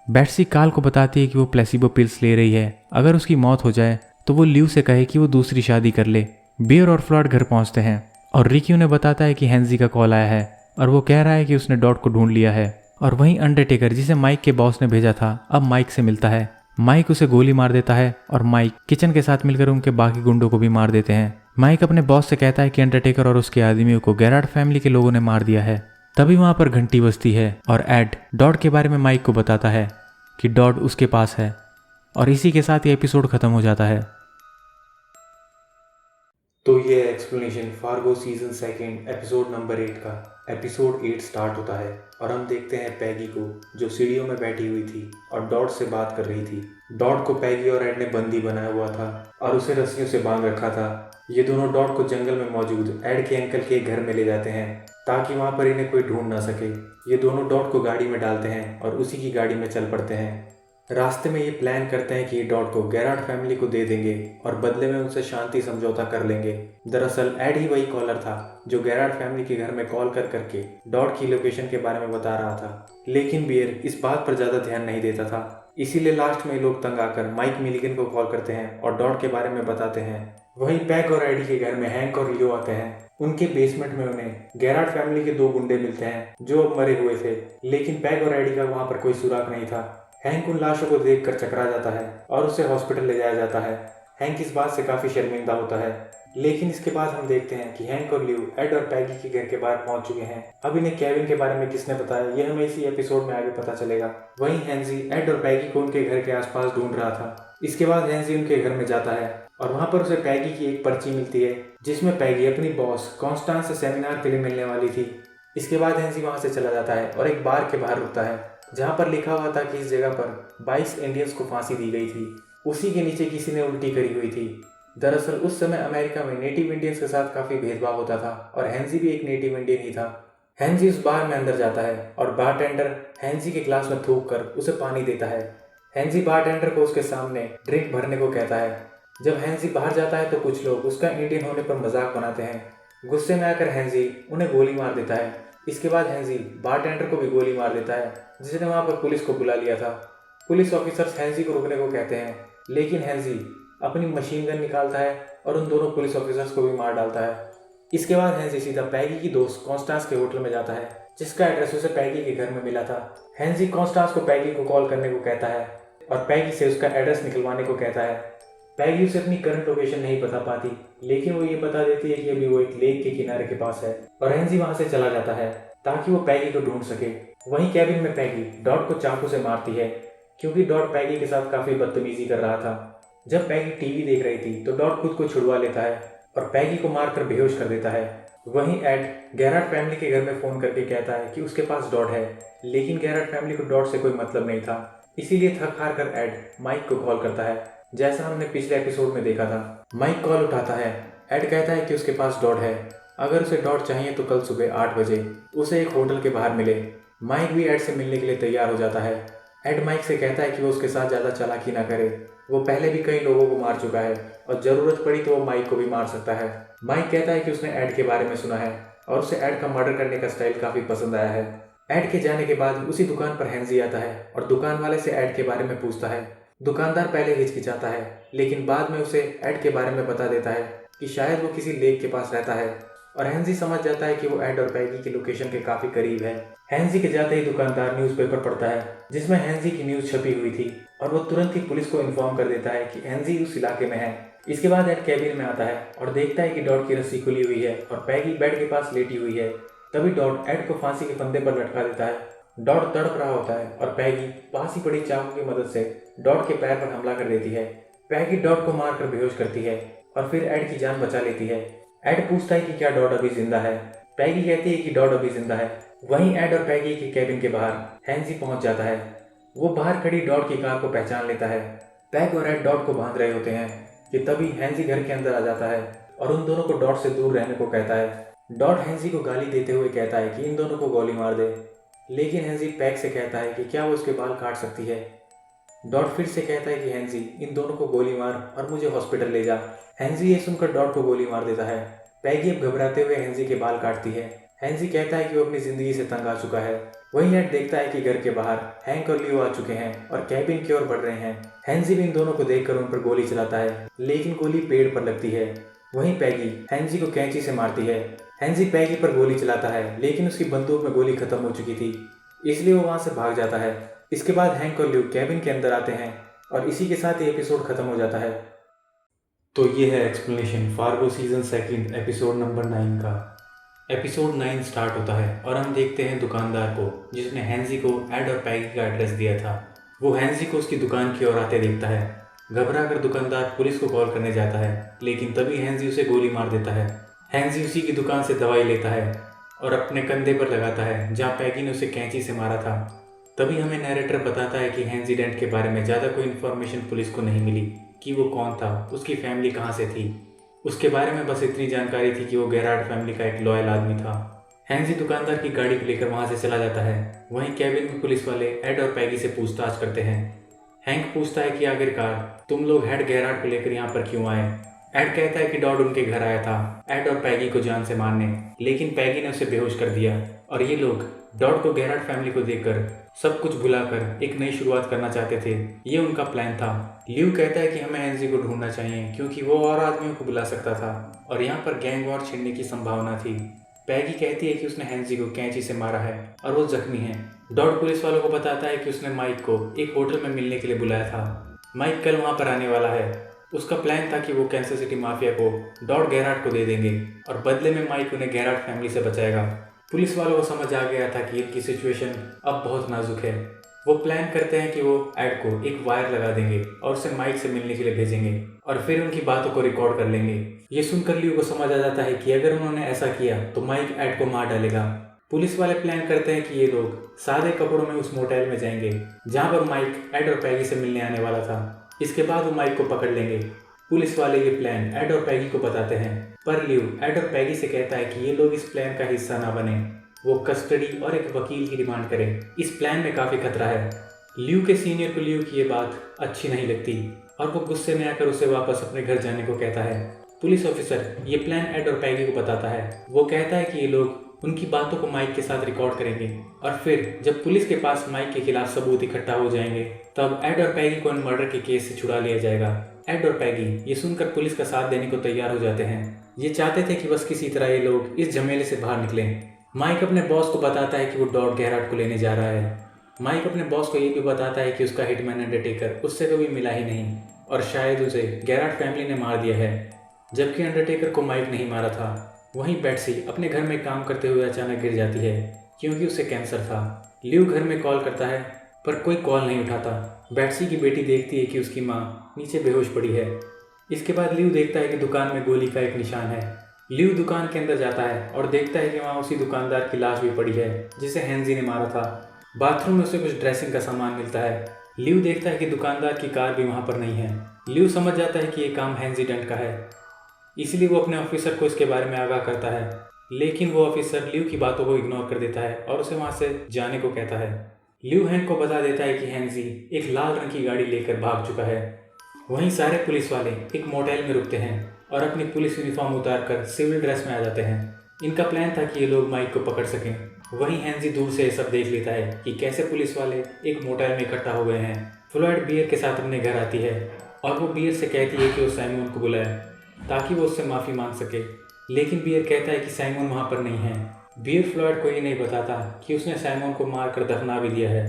[SPEAKER 1] बेट्सी काल को बताती है कि वो प्लेसिबो पिल्स ले रही है, अगर उसकी मौत हो जाए तो वो ल्यू से कहे कि वो दूसरी शादी कर ले। बियर और फ्लॉयड घर पहुंचते हैं और रिकी उन्हें बताता है कि हैंजी का कॉल आया है और वो कह रहा है कि उसने डॉट को ढूंढ लिया है। और वहीं अंडरटेकर, जिसे माइक के बॉस ने भेजा था, अब माइक से मिलता है। माइक उसे गोली मार देता है और माइक किचन के साथ मिलकर उनके बाकी गुंडों को भी मार देते हैं। माइक अपने बॉस से कहता है कि अंडरटेकर और उसके आदमियों को गेरार्ड फैमिली के लोगों ने मार दिया है। तभी वहां पर घंटी बजती है और एड डॉट के बारे में माइक को बताता है कि डॉट उसके पास है। और इसी के साथ ये एपिसोड खत्म हो जाता है।
[SPEAKER 2] तो ये explanation Fargo season second episode number 8 का। एपिसोड 8 स्टार्ट होता है और हम देखते हैं पैगी को, जो सीढ़ियों में बैठी हुई थी और डॉट से बात कर रही थी। डॉट को पैगी और एड ने बंदी बनाया हुआ था और उसे रस्सियों से बांध रखा था। ये दोनों डॉट को जंगल में मौजूद एड के अंकल के घर में ले जाते हैं ताकि वहाँ पर इन्हें कोई ढूंढ ना सके। ये दोनों डॉट को गाड़ी में डालते हैं और उसी की गाड़ी में चल पड़ते हैं। रास्ते में ये प्लान करते हैं कि ये डॉट को गेरार्ड फैमिली को दे देंगे और बदले में उनसे शांति समझौता कर लेंगे। दरअसल एड ही वही कॉलर था जो गेरार्ड फैमिली के घर में कॉल कर करके डॉट की लोकेशन के बारे में बता रहा था, लेकिन बियर इस बात पर ज्यादा ध्यान नहीं देता था। इसीलिए लास्ट में लोग तंग आकर माइक मिलिगन को कॉल करते हैं और डॉट के बारे में बताते हैं। वहीं पैग और एडी के घर में हैंक और लियो आते हैं। उनके बेसमेंट में उन्हें गेरार्ड फैमिली के 2 गुंडे मिलते हैं जो अब मरे हुए थे, लेकिन पैग और एडी का वहां पर कोई सुराग नहीं था। हैंक उन लाशों को देखकर चकरा जाता है और उसे हॉस्पिटल ले जाया जाता है। हैंक इस बात से काफी शर्मिंदा होता है, लेकिन इसके बाद हम देखते हैं कि हैंक और ल्यू एड और पैगी के घर के बाहर पहुंच चुके हैं। अब इन्हें केविन के बारे में किसने बताया, ये हमें इसी एपिसोड में आगे पता चलेगा। वहीं हैंजी एड और पैगी को उनके घर के आसपास ढूंढ रहा था। इसके बाद हैंजी उनके घर में जाता है और वहां पर उसे पैगी की एक पर्ची मिलती है जिसमें पैगी अपनी बॉस कॉन्स्टेंस से सेमिनार के लिए मिलने वाली थी। इसके बाद हैंजी वहां से चला जाता है और एक बार के बाहर रुकता है जहां पर लिखा हुआ था कि इस जगह पर 22 इंडियंस को फांसी दी गई थी। उसी के नीचे किसी ने उल्टी करी हुई थी। दरअसल उस समय अमेरिका में नेटिव इंडियंस के साथ काफी भेदभाव होता था और हैंजी भी एक नेटिव इंडियन ही था। हैंजी उस बार में अंदर जाता है और बारटेंडर हैंजी के ग्लास में थूक कर उसे पानी देता है। हैंजी बारटेंडर को उसके सामने ड्रिंक भरने को कहता है। जब हैंजी बाहर जाता है तो कुछ लोग उसका इंडियन होने पर मजाक बनाते हैं। गुस्से में आकर हैंजी उन्हें गोली मार देता है। इसके बाद हैंजी बारटेंडर को भी गोली मार देता है, जिसने वहां पर पुलिस को बुला लिया था। पुलिस ऑफिसर्स हैंजी को रुकने को कहते हैं, लेकिन हैंजी अपनी मशीन गन निकालता है और उन दोनों पुलिस ऑफिसर्स को भी मार डालता है। इसके बाद हैंजी सीधा पैगी की दोस्त कॉन्स्टेंस के होटल में जाता है, जिसका एड्रेस उसे पैगी के घर में मिला था। हैंजी कॉन्स्टेंस को पैगी को कॉल करने को कहता है और पैगी से उसका एड्रेस निकलवाने को कहता है। पैगी उसे अपनी करंट लोकेशन नहीं बता पाती, लेकिन वो ये बता देती है कि अभी वो एक लेक के किनारे के पास है और हैंजी वहां से चला जाता है ताकि वो पैगी को ढूंढ सके। वहीं कैबिन में पैगी डॉट को चाकू से मारती है क्योंकि डॉट पैगी के साथ काफी बदतमीजी कर रहा था। जब पैगी टीवी देख रही थी तो डॉट खुद को छुड़वा लेता है और पैगी को मारकर बेहोश कर देता है। वहीं एड गेरार्ड फैमिली के घर में फोन करके कहता है कि उसके पास डॉट है, लेकिन गेरार्ड फैमिली को डॉट से कोई मतलब नहीं था। इसीलिए थक हार कर एड माइक को कॉल करता है, जैसा हमने पिछले एपिसोड में देखा था। माइक कॉल उठाता है। एड कहता है कि उसके पास डॉट है, अगर उसे डॉट चाहिए तो कल सुबह 8 बजे उसे एक होटल के बाहर मिले। माइक भी एड से मिलने के लिए तैयार हो जाता है। एड माइक से कहता है कि वो उसके साथ ज्यादा चालाकी ना करे, वो पहले भी कई लोगों को मार चुका है और जरूरत पड़ी तो वो माइक को भी मार सकता है। माइक कहता है कि उसने एड के बारे में सुना है और उसे एड का मर्डर करने का स्टाइल काफी पसंद आया है। एड के जाने के बाद उसी दुकान पर हैंजी आता है और दुकान वाले से एड के बारे में पूछता है। दुकानदार पहले हिचकिचाता है, लेकिन बाद में उसे एड के बारे में बता देता है कि शायद वो किसी लेक के पास रहता है और हैंजी समझ जाता है कि वो एड और पैगी की लोकेशन के काफी करीब है। हैंजी के जाते ही दुकानदार न्यूज़पेपर पढ़ता है जिसमें हैंजी की न्यूज छपी हुई थी और वो तुरंत ही पुलिस को इन्फॉर्म कर देता है कि हैंजी उस इलाके में है। इसके बाद एड कैबिन में आता है और देखता है कि डॉट की रस्सी खुली हुई है और पैगी बेड के पास लेटी हुई है। तभी डॉट एड को फांसी के फंदे पर लटका देता है। डॉट तड़प रहा होता है और पैगी पास ही पड़ी चाकू की मदद से डॉट के पैर पर हमला कर देती है। पैगी डॉट को मारकर बेहोश करती है और फिर एड की जान बचा लेती है। एड पूछता है कि क्या डॉट अभी जिंदा है। पैगी कहती है कि डॉट अभी जिंदा है। वहीं एड और पैगी के कैबिन के बाहर हैंजी पहुंच जाता है। वो बाहर खड़ी डॉट की कार को पहचान लेता है। पैग और एड डॉट को बांध रहे होते हैं कि तभी हैंजी घर के अंदर आ जाता है और उन दोनों को डॉट से दूर रहने को कहता है। डॉट हैंजी को गाली देते हुए कहता है कि इन दोनों को गोली मार दे, लेकिन हैंजी पैग से कहता है कि क्या वो उसके बाल काट सकती है। डॉट फिर से कहता है कि हैंजी इन दोनों को गोली मार और मुझे हॉस्पिटल ले जा। हैंजी ये सुनकर डॉट को गोली मार देता है। पैगी अब घबराते हुए हैंजी के बाल काटती है। हैंजी कहता है कि वो अपनी जिंदगी से तंग आ चुका है। वहीं एड देखता है कि घर के बाहर हैंक और लियो आ चुके हैं और कैबिन की ओर बढ़ रहे हैं। हैंजी भी इन दोनों को देखकर उन पर गोली चलाता है, लेकिन गोली पेड़ पर लगती है। वहीं पैगी हैंजी को कैंची से मारती है। हैंजी पैगी पर गोली चलाता है, लेकिन उसकी बंदूक में गोली खत्म हो चुकी थी, इसलिए वो वहां से भाग जाता है। इसके बाद हैंक और लियो कैबिन के अंदर आते हैं और इसी के साथ ये एपिसोड खत्म हो जाता है। तो ये है explanation Fargo season 2 episode number 9 का। एपिसोड 9 स्टार्ट होता है और हम देखते हैं दुकानदार को, जिसने हैंजी को एड और पैगी का एड्रेस दिया था। वो हैंजी को उसकी दुकान की ओर आते देखता है। घबरा कर दुकानदार पुलिस को कॉल करने जाता है, लेकिन तभी हैंजी उसे गोली मार देता है। हैंजी उसी की दुकान से दवाई लेता है और अपने कंधे पर लगाता है जहाँ पैगी ने उसे कैंची से मारा था। तभी हमें नैरेटर बताता है कि हैंजी डेंट के बारे में ज़्यादा कोई इन्फॉर्मेशन पुलिस को नहीं मिली कि वो कौन था, उसकी फैमिली कहाँ से थी। उसके बारे में बस इतनी जानकारी थी कि वो गेरार्ड फैमिली का एक लॉयल आदमी था। हैंजी दुकानदार की गाड़ी को लेकर वहाँ से चला जाता है। वहीं कैबिन में पुलिस वाले एड और पैगी से पूछताछ करते हैं। हैंक पूछता है कि आखिरकार तुम लोग हेड गेरार्ड को लेकर यहाँ पर क्यों आए। एड कहता है कि डॉड उनके घर आया था एड और पैगी को जान से मारने, लेकिन पैगी ने उसे बेहोश कर दिया और ये लोग डॉड को गेरार्ड फैमिली को देखकर सब कुछ भुलाकर एक नई शुरुआत करना चाहते थे। ये उनका प्लान था। लियो कहता है कि हमें हैंजी को ढूंढना चाहिए क्योंकि वो और आदमियों को बुला सकता था और यहाँ पर गैंग वॉर छिड़ने की संभावना थी। पैगी कहती है कि उसने हैंजी को कैंची से मारा है और वो जख्मी है। डॉड पुलिस वालों को बताता है कि उसने माइक को एक होटल में मिलने के लिए बुलाया था। माइक कल वहाँ पर आने वाला है। उसका प्लान था कि वो कैंसर सिटी माफिया को डॉड गेरार्ड को दे देंगे और बदले में माइक उन्हें गेरार्ड फैमिली से बचाएगा। पुलिस वालों को समझ आ गया था कि इनकी सिचुएशन अब बहुत नाजुक है। वो प्लान करते हैं कि वो एड को एक वायर लगा देंगे और उसे माइक से मिलने के लिए भेजेंगे और फिर उनकी बातों को रिकॉर्ड कर लेंगे। ये सुनकर लियो को समझ आ जाता है कि अगर उन्होंने ऐसा किया तो माइक एड को मार डालेगा। पुलिस वाले प्लान करते हैं कि ये लोग सादे कपड़ों में उस मोटेल में जाएंगे जहाँ पर माइक एड और पैगी से मिलने आने वाला था। इसके बाद वो माइक को पकड़ लेंगे। पुलिस वाले ये प्लान एड और पैगी को बताते हैं, पर लियो एड और पैगी से कहता है कि ये लोग इस प्लान का हिस्सा ना बने। वो कस्टडी और एक वकील की डिमांड करें। इस प्लान में काफ़ी खतरा है। लियो के सीनियर को लियो की ये बात अच्छी नहीं लगती और वो गुस्से में आकर उसे वापस अपने घर जाने को कहता है। पुलिस ऑफिसर ये प्लान एड और पैगी को बताता है। वो कहता है कि ये लोग उनकी बातों को माइक के साथ रिकॉर्ड करेंगे और फिर जब पुलिस के पास माइक के खिलाफ सबूत इकट्ठा हो जाएंगे तब एड और पैगी को इन मर्डर के केस से छुड़ा लिया जाएगा। एड और पैगी ये सुनकर पुलिस का साथ देने को तैयार हो जाते हैं। ये चाहते थे कि बस किसी तरह ये लोग इस झमेले से बाहर निकलें। माइक अपने बॉस को बताता है कि वो डॉड गेरार्ड को लेने जा रहा है। माइक अपने बॉस को ये भी बताता है कि उसका हिटमैन अंडरटेकर उससे कभी मिला ही नहीं और शायद उसे गेरार्ड फैमिली ने मार दिया है, जबकि अंडरटेकर को माइक नहीं मारा था। वहीं बेट्सी अपने घर में काम करते हुए अचानक गिर जाती है क्योंकि उसे कैंसर था। लियो घर में कॉल करता है पर कोई कॉल नहीं उठाता। बेट्सी की बेटी देखती है कि उसकी माँ नीचे बेहोश पड़ी है। इसके बाद लियो देखता है कि दुकान में गोली का एक निशान है। लियो दुकान के अंदर जाता है और देखता है कि वहाँ उसी दुकानदार की लाश भी पड़ी है जिसे हैंजी ने मारा था। बाथरूम में उसे कुछ ड्रेसिंग का सामान मिलता है। लियो देखता है कि दुकानदार की कार भी वहाँ पर नहीं है। लियो समझ जाता है कि ये काम हैंजी डेंट का है, इसलिए वो अपने ऑफिसर को इसके बारे में आगाह करता है, लेकिन वो ऑफिसर लियो की बातों को इग्नोर कर देता है और उसे वहाँ से जाने को कहता है। लियो हैंक को बता देता है कि हैंजी एक लाल रंग की गाड़ी लेकर भाग चुका है। वहीं सारे पुलिस वाले एक मोटेल में रुकते हैं और अपनी पुलिस यूनिफॉर्म उतारकर सिविल ड्रेस में आ जाते हैं। इनका प्लान था कि ये लोग माइक को पकड़ सकें। वहीं हैंजी दूर से सब देख लेता है कि कैसे पुलिस वाले एक मोटेल में इकट्ठा हो गए हैं। फ्लॉयड बियर के साथ अपने घर आती है और वो बियर से कहती है कि वो साइमन को बुलाए ताकि वो उससे माफ़ी मांग सके, लेकिन बियर कहता है कि साइमन वहाँ पर नहीं है। बियर फ्लॉयड को ये नहीं बताता कि उसने साइमन को मारकर दफना भी दिया है।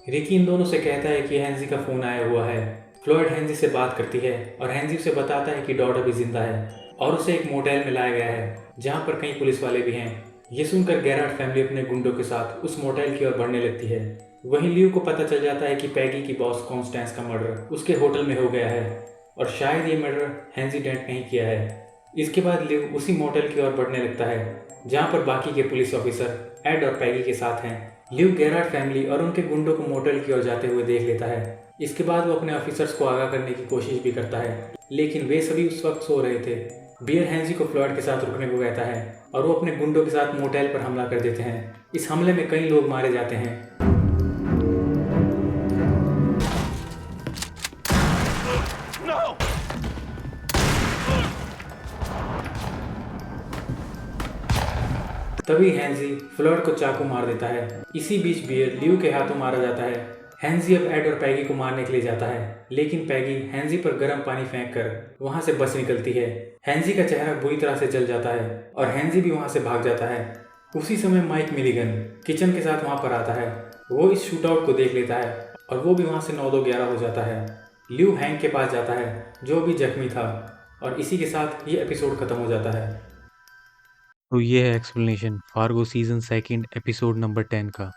[SPEAKER 2] रिकी इन दोनों से कहता है कि हैंजी का फ़ोन आया हुआ है। फ्लॉयड हैंजी से बात करती है और हैंजी उसे बताता है कि डॉड अभी जिंदा है और उसे एक मोटेल में लाया गया है जहाँ पर कई पुलिस वाले भी हैं। ये सुनकर गेरार्ड फैमिली अपने गुंडों के साथ उस मोटेल की ओर बढ़ने लगती है। वहीं लियो को पता चल जाता है कि पैगी की बॉस कॉन्स्टेंस का मर्डर उसके होटल में हो गया है। और शायद ये मर्डर हैंजी डेंट ने ही किया है। इसके बाद लिव उसी मोटेल की ओर बढ़ने लगता है जहाँ पर बाकी के पुलिस ऑफिसर एड और पैगी के साथ हैं। लिव गेरार्ड फैमिली और उनके गुंडों को मोटेल की ओर जाते हुए देख लेता है। इसके बाद वो अपने ऑफिसर्स को आगाह करने की कोशिश भी करता है, लेकिन वे सभी उस वक्त सो रहे थे। बियर हैंजी को फ्लॉयड के साथ रुकने को कहता है और वो अपने गुंडों के साथ मोटेल पर हमला कर देते हैं। इस हमले में कई लोग मारे जाते हैं। तभी हैंजी फ्लॉयड को चाकू मार देता है। इसी बीच बियर लिव के हाथों मारा जाता है। हैंजी अब एड और पैगी को मारने के लिए जाता है, लेकिन पैगी हैंजी पर गर्म पानी फेंक कर वहां से बच निकलती है। हैंजी का चेहरा बुरी तरह से जल जाता है और हैंजी भी वहां से भाग जाता है। उसी समय माइक मिलिगन किचन के साथ वहां पर आता है। वो इस शूटआउट को देख लेता है और वो भी वहां से 9-2-11 हो जाता है। लिव हैंक के पास जाता है जो भी जख्मी था, और इसी के साथ ये एपिसोड खत्म हो जाता है।
[SPEAKER 1] तो ये है explanation Fargo season second episode number 10 का।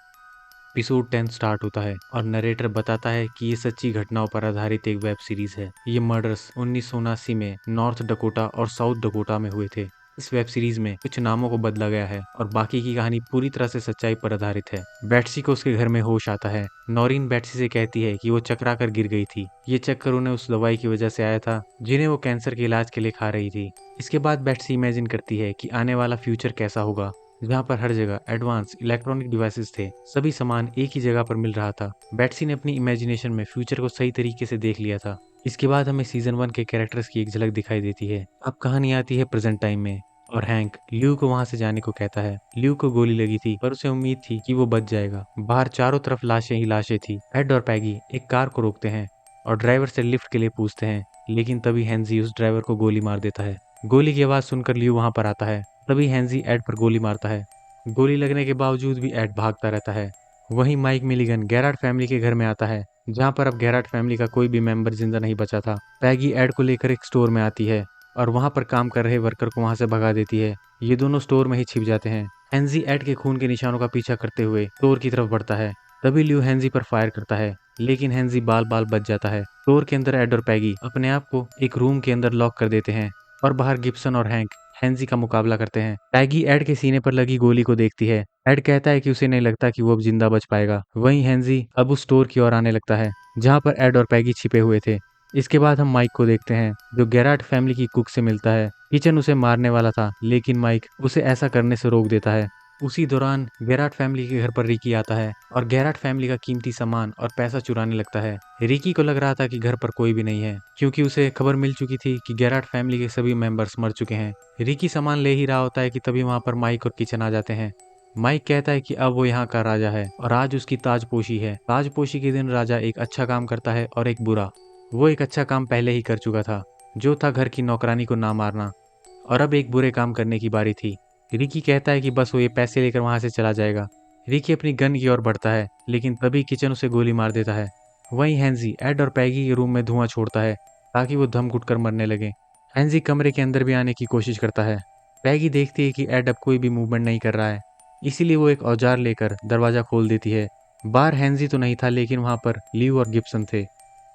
[SPEAKER 1] एपिसोड 10 स्टार्ट होता है और नरेटर बताता है कि ये सच्ची घटनाओं पर आधारित एक वेब सीरीज है। ये मर्डर्स 1979 में नॉर्थ डकोटा और साउथ डकोटा में हुए थे। इस वेब सीरीज में कुछ नामों को बदला गया है और बाकी की कहानी पूरी तरह से सच्चाई पर आधारित है। बैट्सी को उसके घर में होश आता है। नॉरिन बैट्सी से कहती है कि वो चकरा कर गिर गई थी। ये चक्कर उन्हें उस दवाई की वजह से आया था जिन्हें वो कैंसर के इलाज के लिए खा रही थी। इसके बाद बैट्सी इमेजिन करती है कि आने वाला फ्यूचर कैसा होगा, जहाँ पर हर जगह एडवांस इलेक्ट्रॉनिक डिवाइसेस थे। सभी सामान एक ही जगह पर मिल रहा था। बैट्सी ने अपनी इमेजिनेशन में फ्यूचर को सही तरीके से देख लिया था। इसके बाद हमें सीजन 1 के कैरेक्टर्स की एक झलक दिखाई देती है। अब कहानी आती है प्रेजेंट टाइम में और हैंक ल्यू को वहां से जाने को कहता है। ल्यू को गोली लगी थी पर उसे उम्मीद थी कि वो बच जाएगा। बाहर चारों तरफ लाशें ही लाशें थी। एड और पैगी एक कार को रोकते हैं और ड्राइवर से लिफ्ट के लिए पूछते हैं, लेकिन तभी हैंजी उस ड्राइवर को गोली मार देता है। गोली की आवाज सुनकर ल्यू वहां पर आता है। तभी हैंजी एड पर गोली मारता है। गोली लगने के बावजूद भी एड भागता रहता है। वहीं माइक मिलिगन गेरार्ड फैमिली के घर में आता है, जहां पर अब गेरार्ड फैमिली का कोई भी मेंबर जिंदा नहीं बचा था। पैगी एड को लेकर एक स्टोर में आती है और वहां पर काम कर रहे वर्कर को वहां से भगा देती है। ये दोनों स्टोर में ही छिप जाते हैं। हैंजी एड के खून के निशानों का पीछा करते हुए स्टोर की तरफ बढ़ता है। तभी ल्यू हैंजी पर फायर करता है, लेकिन हैंजी बाल बाल बच जाता है। स्टोर के अंदर एड और पैगी अपने आप को एक रूम के अंदर लॉक कर देते हैं और बाहर गिब्सन और हैंक हैंजी का मुकाबला करते हैं। पैगी एड के सीने पर लगी गोली को देखती है। एड कहता है कि उसे नहीं लगता कि वो अब जिंदा बच पाएगा। वहीं हैंजी अब उस स्टोर की ओर आने लगता है जहां पर एड और पैगी छिपे हुए थे। इसके बाद हम माइक को देखते हैं जो गेरार्ड फैमिली की कुक से मिलता है। किचन उसे मारने वाला था, लेकिन माइक उसे ऐसा करने से रोक देता है। उसी दौरान गेरार्ड फैमिली के घर पर रिकी आता है और गेरार्ड फैमिली का कीमती सामान और पैसा चुराने लगता है। रिकी को लग रहा था कि घर पर कोई भी नहीं है, क्योंकि उसे खबर मिल चुकी थी कि गेरार्ड फैमिली के सभी मेंबर्स मर चुके हैं। रिकी सामान ले ही रहा होता है कि तभी वहां पर माइक और किचन आ जाते हैं। माइक कहता है कि अब वो यहाँ का राजा है और आज उसकी ताजपोशी है। ताजपोशी के दिन राजा एक अच्छा काम करता है और एक बुरा। वो एक अच्छा काम पहले ही कर चुका था, जो था घर की नौकरानी को ना मारना, और अब एक बुरे काम करने की बारी थी। रिकी कहता है कि बस वो ये पैसे लेकर वहां से चला जाएगा। रिकी अपनी गन की ओर बढ़ता है, लेकिन तभी किचन उसे गोली मार देता है। वहीं हैंजी एड और पैगी के रूम में धुआं छोड़ता है ताकि वो दम घुटकर मरने लगे। हैंजी कमरे के अंदर भी आने की कोशिश करता है। पैगी देखती है कि एड अब कोई भी मूवमेंट नहीं कर रहा है, इसीलिए वो एक औजार लेकर दरवाजा खोल देती है। बाहर हैंजी तो नहीं था, लेकिन वहां पर ल्यू और गिब्सन थे।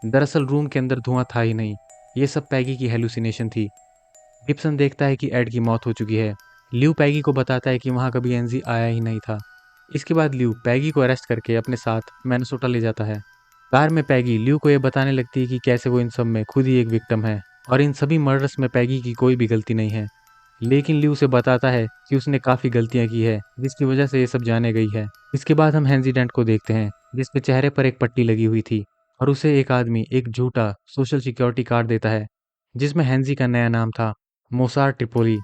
[SPEAKER 1] दरअसल रूम के अंदर धुआं था ही नहीं, ये सब पैगी की हेलुसिनेशन थी। गिब्सन देखता है कि एड की मौत हो चुकी है। ल्यू पैगी को बताता है कि वहां कभी एनजी आया ही नहीं था। इसके बाद ल्यू पैगी को अरेस्ट करके अपने साथ मैनसोटा ले जाता है। कार में पैगी ल्यू को यह बताने लगती है कि कैसे वो इन सब में खुद ही एक विक्टिम है और इन सभी मर्डर्स में पैगी की कोई भी गलती नहीं है। लेकिन ल्यू उसे बताता है कि उसने काफी गलतियां की है, जिसकी वजह से ये सब जाने गई है। इसके बाद हम हैंजी डेंट को देखते हैं, जिसके चेहरे पर एक पट्टी लगी हुई थी और उसे एक आदमी एक झूठा सोशल सिक्योरिटी कार्ड देता है, जिसमें हैंजी का नया नाम था, मोसार ट्रिपोली।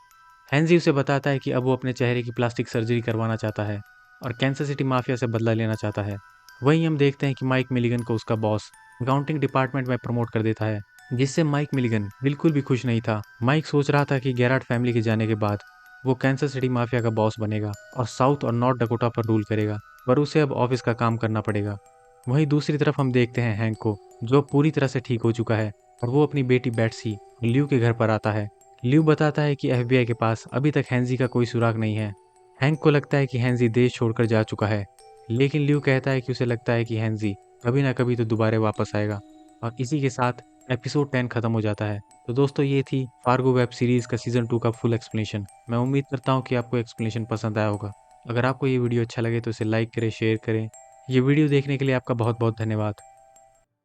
[SPEAKER 1] हैंजी उसे बताता है कि अब वो अपने चेहरे की प्लास्टिक सर्जरी करवाना चाहता है और कैंसर सिटी माफिया से बदला लेना चाहता है। वहीं हम देखते हैं कि माइक मिलिगन को उसका बॉस अकाउंटिंग डिपार्टमेंट में प्रमोट कर देता है, जिससे माइक मिलिगन बिल्कुल भी खुश नहीं था। माइक सोच रहा था कि गेरार्ड फैमिली के जाने के बाद वो कैंसर सिटी माफिया का बॉस बनेगा और साउथ और नॉर्थ डकोटा पर रूल करेगा, पर उसे अब ऑफिस का काम करना पड़ेगा। वहीं दूसरी तरफ हम देखते हैं हैंक को, जो पूरी तरह से ठीक हो चुका है और वो अपनी बेटी बैट्सी ल्यू के घर पर आता है। ल्यू बताता है कि एफबीआई के पास अभी तक हैंजी का कोई सुराग नहीं है। हैंक को लगता है कि हैंजी देश छोड़कर जा चुका है, लेकिन ल्यू कहता है कि उसे लगता है कि हैंजी कभी ना कभी तो दोबारा वापस आएगा। और इसी के साथ एपिसोड 10 खत्म हो जाता है। तो दोस्तों ये थी फार्गो वेब सीरीज का सीजन 2 का फुल एक्सप्लेनेशन। मैं उम्मीद करता हूँ कि आपको एक्सप्लेनेशन पसंद आया होगा। अगर आपको ये वीडियो अच्छा लगे तो इसे लाइक करें, शेयर करें। ये वीडियो देखने के लिए आपका बहुत बहुत धन्यवाद।